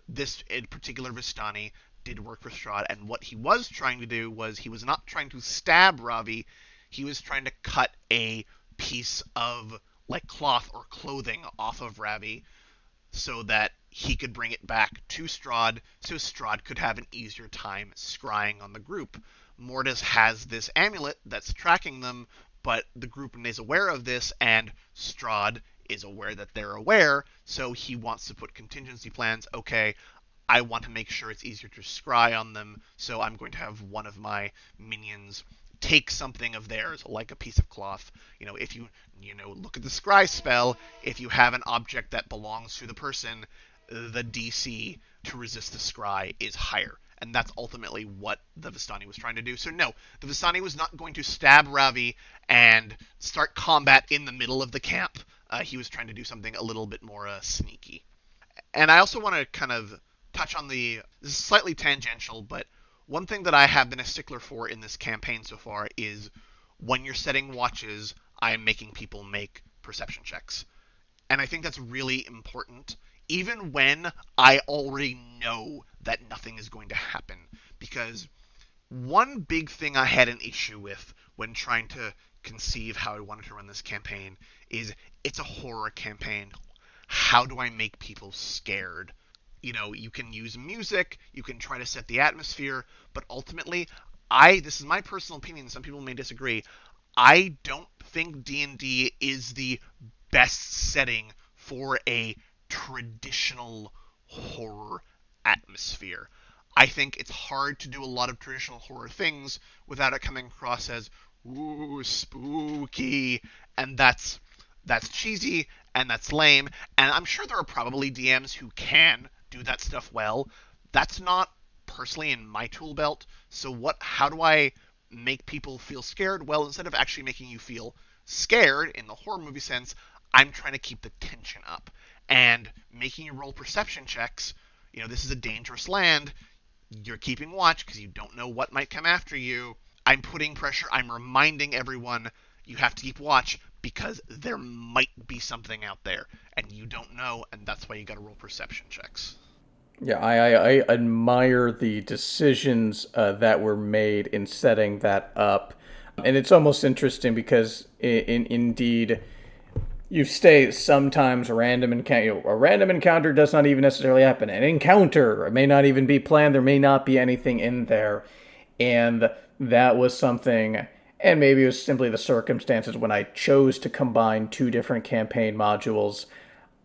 This in particular Vistani did work for Strahd, and what he was trying to do was he was not trying to stab Ravi, he was trying to cut a piece of like cloth or clothing off of Ravi so that he could bring it back to Strahd so Strahd could have an easier time scrying on the group. Mortis has this amulet that's tracking them, but the group is aware of this, and Strahd is aware that they're aware, so he wants to put contingency plans. Okay, I want to make sure it's easier to scry on them, so I'm going to have one of my minions take something of theirs, like a piece of cloth. If you look at the scry spell, if you have an object that belongs to the person, the DC to resist the scry is higher. And that's ultimately what the Vistani was trying to do. So no, the Vistani was not going to stab Ravi and start combat in the middle of the camp. He was trying to do something a little bit more sneaky. And I also want to kind of touch on this is slightly tangential, but one thing that I have been a stickler for in this campaign so far is when you're setting watches, I am making people make perception checks. And I think that's really important, even when I already know that nothing is going to happen. Because one big thing I had an issue with when trying to conceive how I wanted to run this campaign is it's a horror campaign. How do I make people scared? You can use music, you can try to set the atmosphere, but ultimately, this is my personal opinion, some people may disagree, I don't think D&D is the best setting for a traditional horror atmosphere. I think it's hard to do a lot of traditional horror things without it coming across as ooh spooky, and that's cheesy and that's lame. And I'm sure there are probably DMs who can do that stuff well. That's not personally in my tool belt. So how do I make people feel scared? Well, instead of actually making you feel scared in the horror movie sense, I'm trying to keep the tension up and making you roll perception checks. This is a dangerous land. You're keeping watch because you don't know what might come after you. I'm putting pressure. I'm reminding everyone you have to keep watch because there might be something out there and you don't know, and that's why you got to roll perception checks. Yeah, I admire the decisions that were made in setting that up. And it's almost interesting because, indeed, you stay sometimes random encounter. A random encounter does not even necessarily happen. An encounter may not even be planned. There may not be anything in there. And that was something, and maybe it was simply the circumstances when I chose to combine two different campaign modules.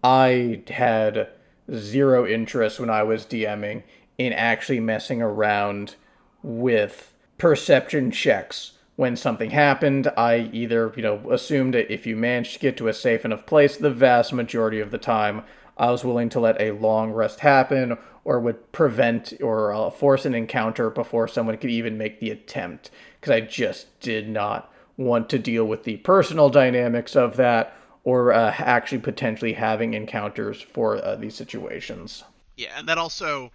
I had zero interest when I was DMing in actually messing around with perception checks. When something happened, I either, assumed that if you managed to get to a safe enough place, the vast majority of the time, I was willing to let a long rest happen or would prevent or force an encounter before someone could even make the attempt. Because I just did not want to deal with the personal dynamics of that or actually potentially having encounters for these situations. Yeah, and that also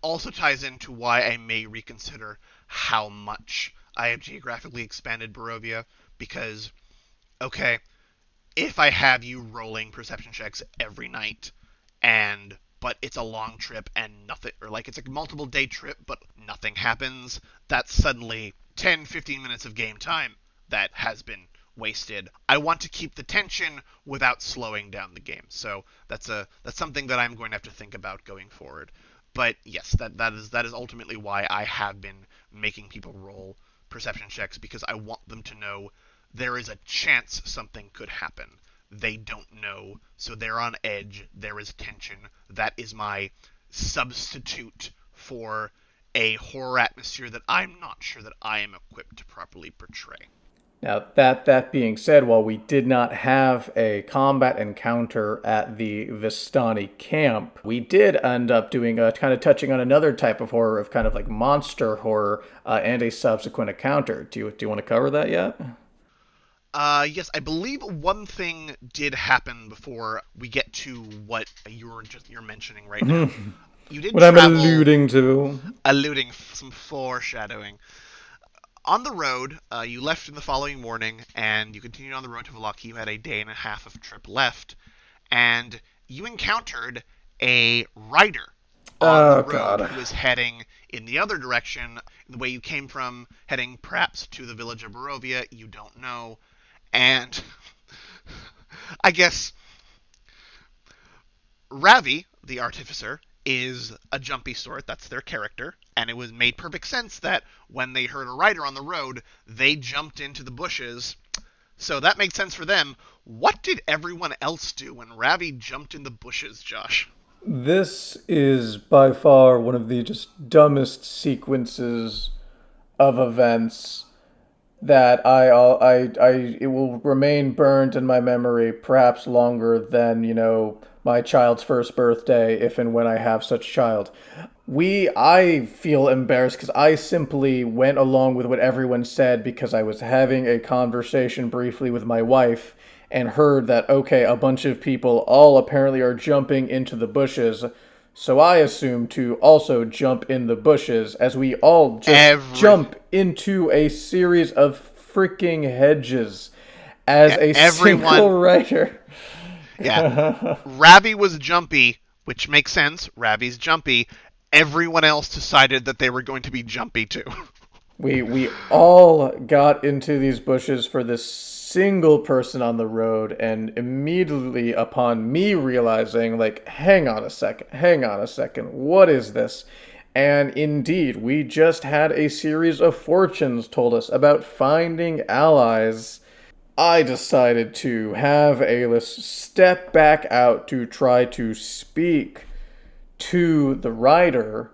ties into why I may reconsider how much I have geographically expanded Barovia, because okay, if I have you rolling perception checks every night but it's a long trip and nothing, or like it's a multiple day trip but nothing happens. That's suddenly 10, 15 minutes of game time that has been wasted. I want to keep the tension without slowing down the game. So that's something that I'm going to have to think about going forward. But yes, that is ultimately why I have been making people roll perception checks, because I want them to know there is a chance something could happen. They don't know, so they're on edge. There is tension. That is my substitute for a horror atmosphere that I'm not sure that I am equipped to properly portray. Now, that being said, while we did not have a combat encounter at the Vistani camp, we did end up doing a kind of touching on another type of horror, of kind of like monster horror, and a subsequent encounter. Do you want to cover that yet? Yes, I believe one thing did happen before we get to what you're mentioning right now. You did What I'm travel, alluding to. alluding some foreshadowing. On the road, you left in the following morning, and you continued on the road to Valaki. You had a day and a half of trip left, and you encountered a rider on the Oh road God. who was heading in the other direction, the way you came from, heading perhaps to the village of Barovia. You don't know, and I guess Ravi, the artificer, is a jumpy sort. That's their character. And it was made perfect sense that when they heard a rider on the road, they jumped into the bushes. So that made sense for them. What did everyone else do when Ravi jumped in the bushes, Josh? This is by far one of the just dumbest sequences of events that it will remain burned in my memory perhaps longer than, my child's first birthday, if and when I have such a child. I feel embarrassed because I simply went along with what everyone said because I was having a conversation briefly with my wife and heard that, okay, a bunch of people all apparently are jumping into the bushes. So I assume to also jump in the bushes as we all just Every jump into a series of freaking hedges as a everyone, single rider. yeah. Ravi was jumpy, which makes sense. Ravi's jumpy. Everyone else decided that they were going to be jumpy too. We all got into these bushes for this single person on the road, and immediately upon me realizing, like, hang on a second, what is this? And indeed, we just had a series of fortunes told us about finding allies. I decided to have Alice step back out to try to speak to the rider.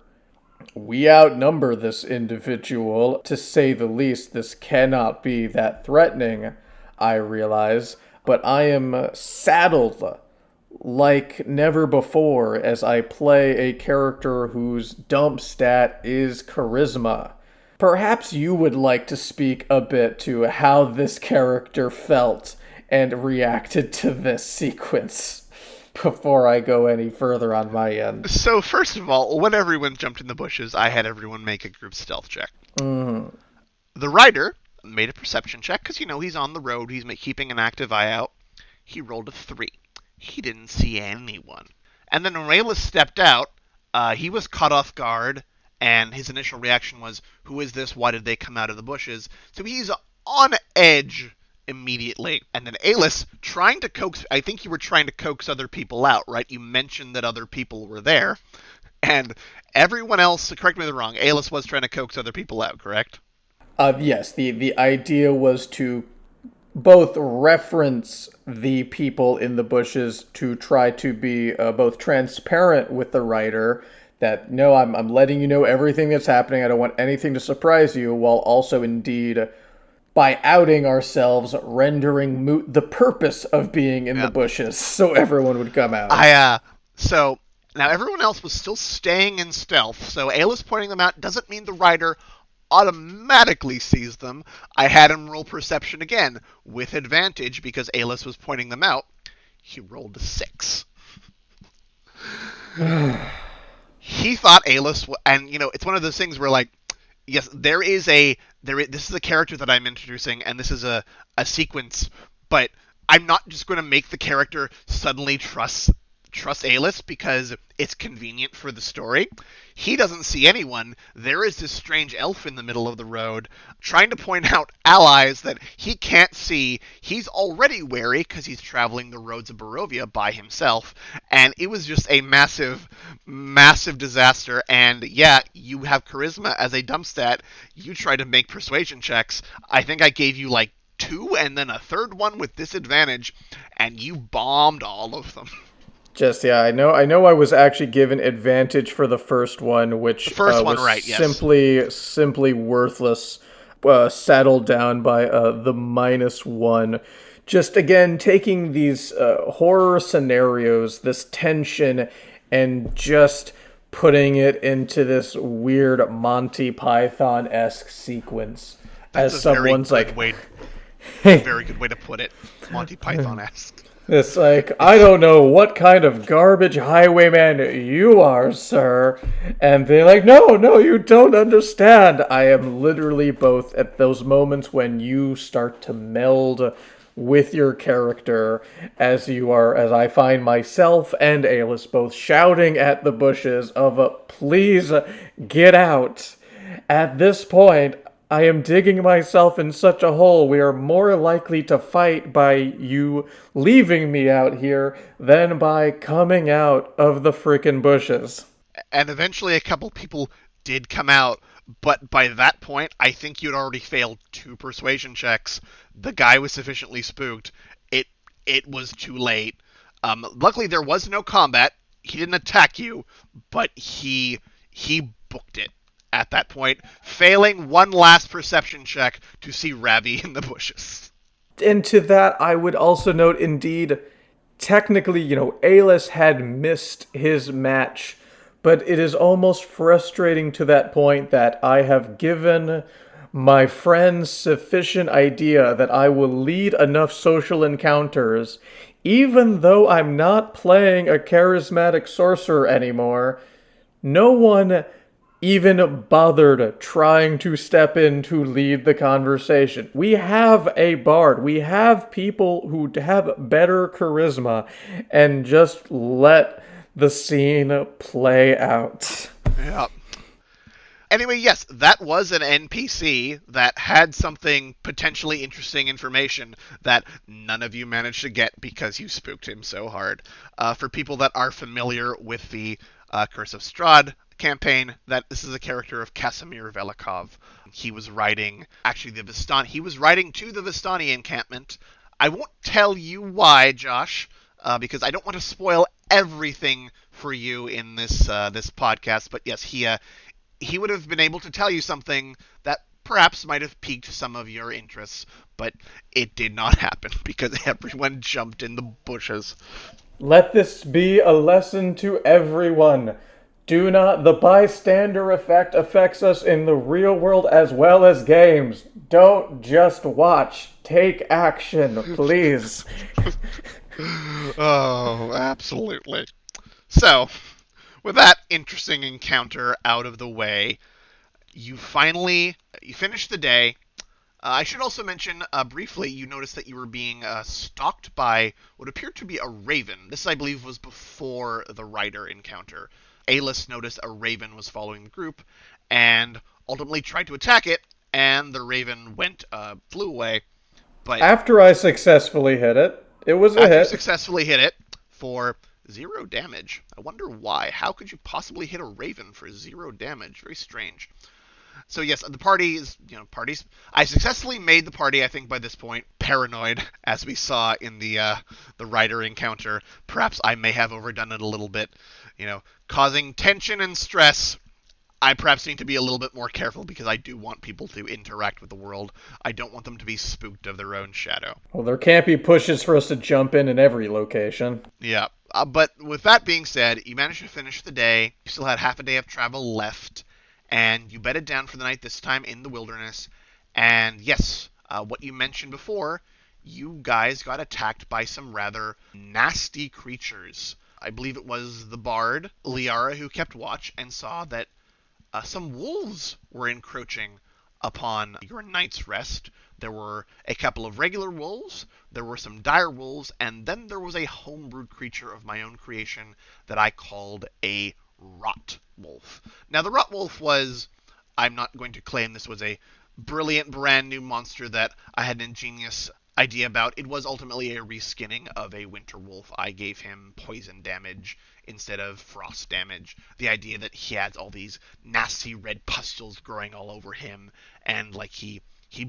We outnumber this individual, to say the least. This cannot be that threatening, I realize, but I am saddled like never before as I play a character whose dump stat is charisma. Perhaps you would like to speak a bit to how this character felt and reacted to this sequence before I go any further on my end. So first of all, when everyone jumped in the bushes, I had everyone make a group stealth check. Mm. The rider made a perception check because he's on the road. He's keeping an active eye out. He rolled a 3. He didn't see anyone. And then when Rayla stepped out, he was caught off guard, and his initial reaction was, "Who is this? Why did they come out of the bushes?" So he's on edge immediately. And then Alis trying to coax. I think you were trying to coax other people out, right? You mentioned that other people were there, and everyone else. Correct me if I'm wrong. Alis was trying to coax other people out, correct? Yes, the idea was to both reference the people in the bushes to try to be both transparent with the writer that, no, I'm letting you know everything that's happening. I don't want anything to surprise you, while also indeed by outing ourselves rendering moot the purpose of being in the Yeah. bushes so everyone would come out. So now everyone else was still staying in stealth. So Alis pointing them out doesn't mean the rider automatically sees them. I had him roll perception again with advantage because Alis was pointing them out. He rolled a 6. He thought Alis, and it's one of those things where, like, yes, this is a character that I'm introducing, and this is a sequence, but I'm not just going to make the character suddenly trust Alis because it's convenient for the story. He doesn't see anyone. There is this strange elf in the middle of the road trying to point out allies that he can't see. He's already wary because he's traveling the roads of Barovia by himself. And it was just a massive, massive disaster. And yeah, you have charisma as a dump stat. You try to make persuasion checks. I think I gave you like 2 and then a third one with disadvantage, and you bombed all of them. Just yeah, I know. I was actually given advantage for the first one, The which first one, was right? Yes. simply worthless. Saddled down by the -1. Just again taking these horror scenarios, this tension, and just putting it into this weird Monty Python-esque sequence. That's As a very someone's good like, way. hey, Very good way to put it. Monty Python-esque. it's like, I don't know what kind of garbage highwayman you are, sir. And they're like, no, you don't understand. I am literally both at those moments when you start to meld with your character as I find myself and Alis both shouting at the bushes of, please get out. At this point, I am digging myself in such a hole. We are more likely to fight by you leaving me out here than by coming out of the frickin' bushes. And eventually, a couple people did come out, but by that point, I think you'd already failed 2 persuasion checks. The guy was sufficiently spooked. It it was too late. Luckily, there was no combat. He didn't attack you, but he booked it at that point, failing one last perception check to see Ravi in the bushes. And to that, I would also note, indeed, technically, Alis had missed his match, but it is almost frustrating to that point that I have given my friends sufficient idea that I will lead enough social encounters, even though I'm not playing a charismatic sorcerer anymore. No one even bothered trying to step in to lead the conversation. We have a bard. We have people who have better charisma, and just let the scene play out. Yeah. Anyway, yes, that was an NPC that had something potentially interesting information that none of you managed to get because you spooked him so hard. For people that are familiar with the Curse of Strahd campaign, that this is a character of Casimir Velikov. He was riding, actually he was riding to the Vistani encampment. I won't tell you why, Josh, because I don't want to spoil everything for you in this podcast. But yes, he would have been able to tell you something that perhaps might have piqued some of your interests, but it did not happen because everyone jumped in the bushes. Let this be a lesson to everyone. The bystander effect affects us in the real world as well as games. Don't just watch. Take action, please. Oh, absolutely. So, with that interesting encounter out of the way, you finish the day. I should also mention briefly, you noticed that you were being stalked by what appeared to be a raven. This, I believe, was before the rider encounter. Alis noticed a raven was following the group and ultimately tried to attack it, and the raven flew away. But After I successfully hit it, it was a after you hit. successfully hit it for 0 damage. I wonder why. How could you possibly hit a raven for 0 damage? Very strange. So yes, the parties. I successfully made the party. I think by this point paranoid, as we saw in the rider encounter. Perhaps I may have overdone it a little bit, causing tension and stress. I perhaps need to be a little bit more careful because I do want people to interact with the world. I don't want them to be spooked of their own shadow. Well, there can't be pushes for us to jump in every location. Yeah, but with that being said, you managed to finish the day. You still had half a day of travel left, and you bedded down for the night, this time in the wilderness. And yes, what you mentioned before, you guys got attacked by some rather nasty creatures. I believe it was the bard, Liara, who kept watch and saw that some wolves were encroaching upon your night's rest, there were a couple of regular wolves, there were some dire wolves, and then there was a homebrewed creature of my own creation that I called a rot wolf. Now, the rot wolf was, I'm not going to claim this was a brilliant brand new monster that I had an ingenious idea about. It was ultimately a reskinning of a winter wolf. I gave him poison damage instead of frost damage. The idea that he had all these nasty red pustules growing all over him, and like he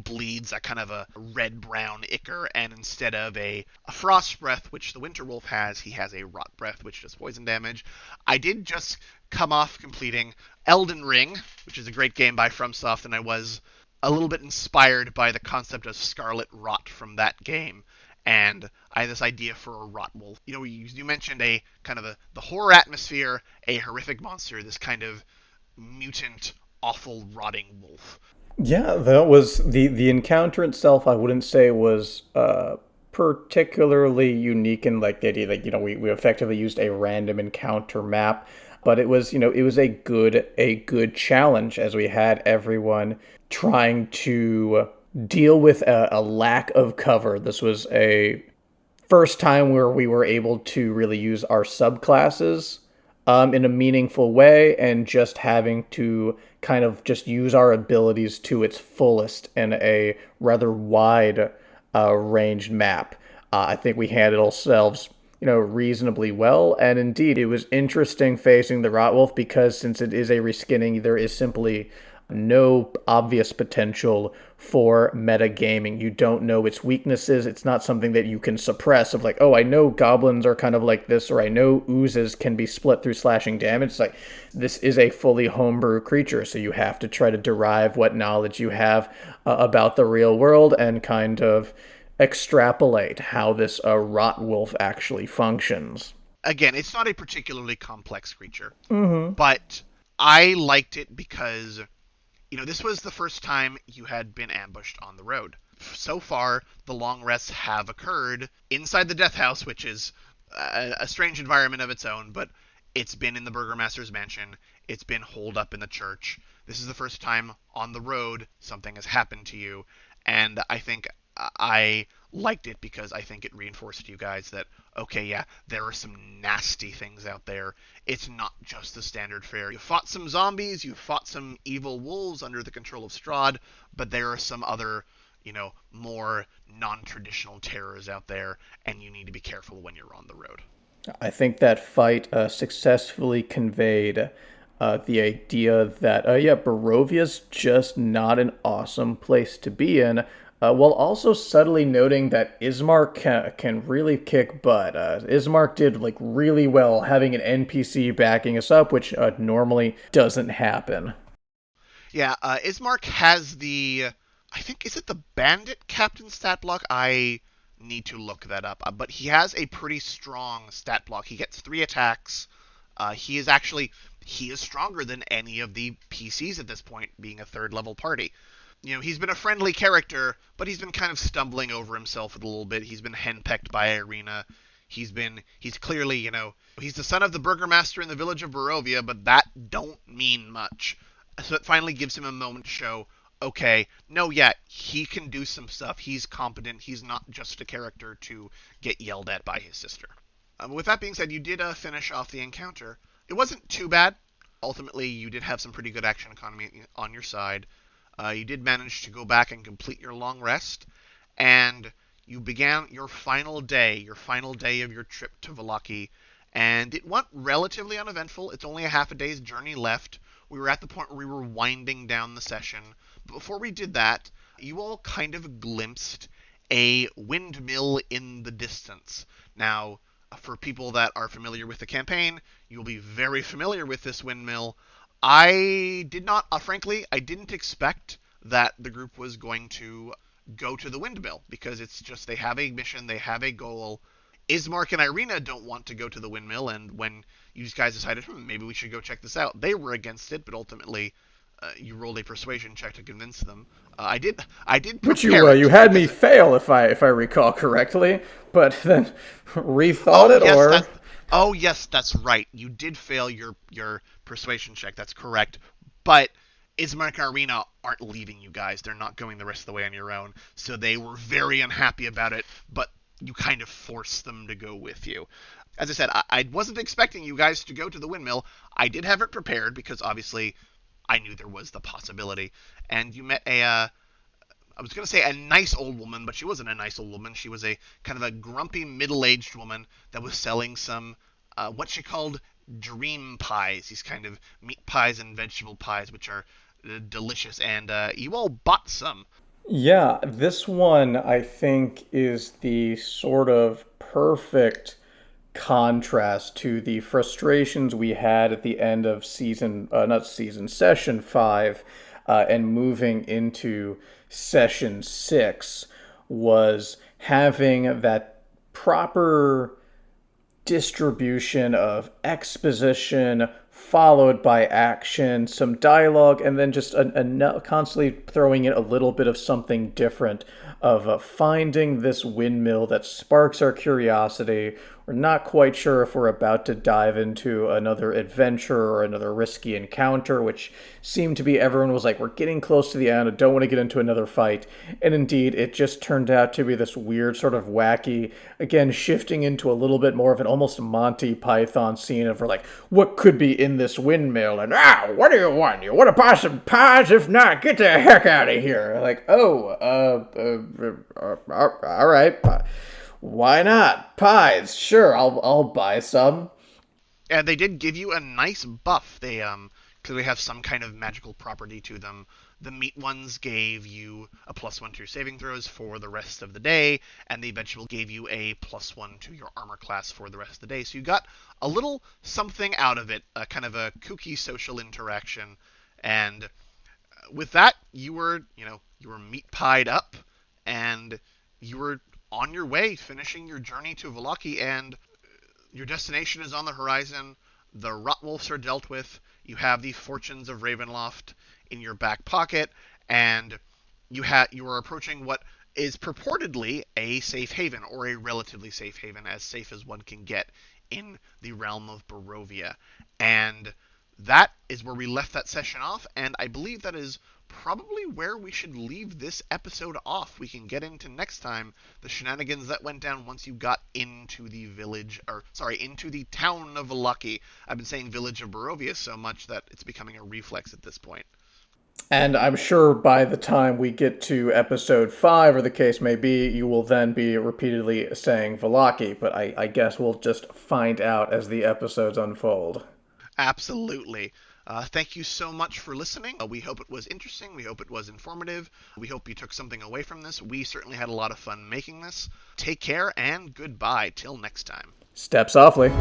bleeds a kind of a red-brown ichor, and instead of a frost breath, which the winter wolf has, he has a rot breath, which does poison damage. I did just come off completing Elden Ring, which is a great game by FromSoft, and I was a little bit inspired by the concept of Scarlet Rot from that game. And I had this idea for a rot wolf. You know, you mentioned a kind of the horror atmosphere, a horrific monster, this kind of mutant, awful, rotting wolf. Yeah, that was the encounter itself. I wouldn't say was particularly unique in like the idea that we effectively used a random encounter map, but it was it was a good challenge as we had everyone trying to deal with a lack of cover. This was a first time where we were able to really use our subclasses in a meaningful way, and just having to kind of just use our abilities to its fullest in a rather wide ranged map. I think we handled ourselves reasonably well, and indeed it was interesting facing the Rotwolf because since it is a reskinning, there is simply no obvious potential for metagaming. You don't know its weaknesses. It's not something that you can suppress of like, oh, I know goblins are kind of like this, or I know oozes can be split through slashing damage. It's like, this is a fully homebrew creature, so you have to try to derive what knowledge you have about the real world and kind of extrapolate how this rot wolf actually functions. Again, it's not a particularly complex creature, but I liked it because this was the first time you had been ambushed on the road. So far, the long rests have occurred inside the Death House, which is a strange environment of its own, but it's been in the Burgomaster's mansion. It's been holed up in the church. This is the first time on the road something has happened to you, and I think I liked it because I think it reinforced to you guys that, okay, yeah, there are some nasty things out there. It's not just the standard fare. You fought some zombies, you fought some evil wolves under the control of Strahd, but there are some other, more non-traditional terrors out there, and you need to be careful when you're on the road. I think that fight successfully conveyed the idea that, Barovia's just not an awesome place to be in, while also subtly noting that Ismark can really kick butt. Ismark did like really well having an NPC backing us up, which normally doesn't happen. Yeah, Ismark has I think, is it the Bandit Captain stat block? I need to look that up. But he has a pretty strong stat block. He gets 3 attacks. He is stronger than any of the PCs at this point, being a 3rd level party. He's been a friendly character, but he's been kind of stumbling over himself a little bit. He's been henpecked by Irina. He's clearly, he's the son of the burgomaster in the village of Barovia, but that don't mean much. So it finally gives him a moment to show, okay, no, yeah, he can do some stuff. He's competent. He's not just a character to get yelled at by his sister. With that being said, you did finish off the encounter. It wasn't too bad. Ultimately, you did have some pretty good action economy on your side. You did manage to go back and complete your long rest, and you began your final day of your trip to Vallaki, and it went relatively uneventful. It's only a half a day's journey left. We were at the point where we were winding down the session. But before we did that, you all kind of glimpsed a windmill in the distance. Now, for people that are familiar with the campaign, you'll be very familiar with this windmill. I did not, frankly, I didn't expect that the group was going to go to the windmill, because it's just, they have a mission, they have a goal. Ismark and Irina don't want to go to the windmill, and when you guys decided, maybe we should go check this out, they were against it, but ultimately you rolled a persuasion check to convince them. I did Which prepare you had me fail, if I recall correctly, but then rethought it, yes, or yes, that's right. You did fail your persuasion check. That's correct. But Ismark Arena aren't leaving you guys. They're not going the rest of the way on your own. So they were very unhappy about it, but you kind of forced them to go with you. As I said, I wasn't expecting you guys to go to the windmill. I did have it prepared because obviously I knew there was the possibility. And you met I was going to say a nice old woman, but she wasn't a nice old woman. She was a kind of a grumpy middle-aged woman that was selling some what she called dream pies. These kind of meat pies and vegetable pies, which are delicious. And you all bought some. Yeah, this one I think is the sort of perfect contrast to the frustrations we had at the end of not season, session five, and moving into session six was having that proper distribution of exposition followed by action, some dialogue, and then just constantly throwing in a little bit of something different of finding this windmill that sparks our curiosity. We're not quite sure if we're about to dive into another adventure or another risky encounter, which seemed to be everyone was like, we're getting close to the end, I don't want to get into another fight. And indeed, it just turned out to be this weird, sort of wacky, again, shifting into a little bit more of an almost Monty Python scene of like, what could be in this windmill? And, what do you want? You want to buy some pies? If not, get the heck out of here. Like, all right. Why not? Pies. Sure, I'll buy some. And they did give you a nice buff. Because they have some kind of magical property to them. The meat ones gave you a +1 to your saving throws for the rest of the day, and the vegetable gave you a +1 to your armor class for the rest of the day. So you got a little something out of it, a kind of a kooky social interaction. And with that, you were meat pied up, and you were on your way, finishing your journey to Valaki, and your destination is on the horizon. The Rotwolves are dealt with. You have the fortunes of Ravenloft in your back pocket, and you are approaching what is purportedly a safe haven, or a relatively safe haven, as safe as one can get in the realm of Barovia. And that is where we left that session off, and I believe that is probably where we should leave this episode off. We can get into next time the shenanigans that went down once you got into the into the town of Valaki. I've been saying village of Barovia so much that it's becoming a reflex at this point. And I'm sure by the time we get to episode 5, or the case may be, you will then be repeatedly saying Valaki, but I guess we'll just find out as the episodes unfold. Absolutely. Thank you so much for listening. We hope it was interesting. We hope it was informative. We hope you took something away from this. We certainly had a lot of fun making this. Take care and goodbye. Till next time. Step softly.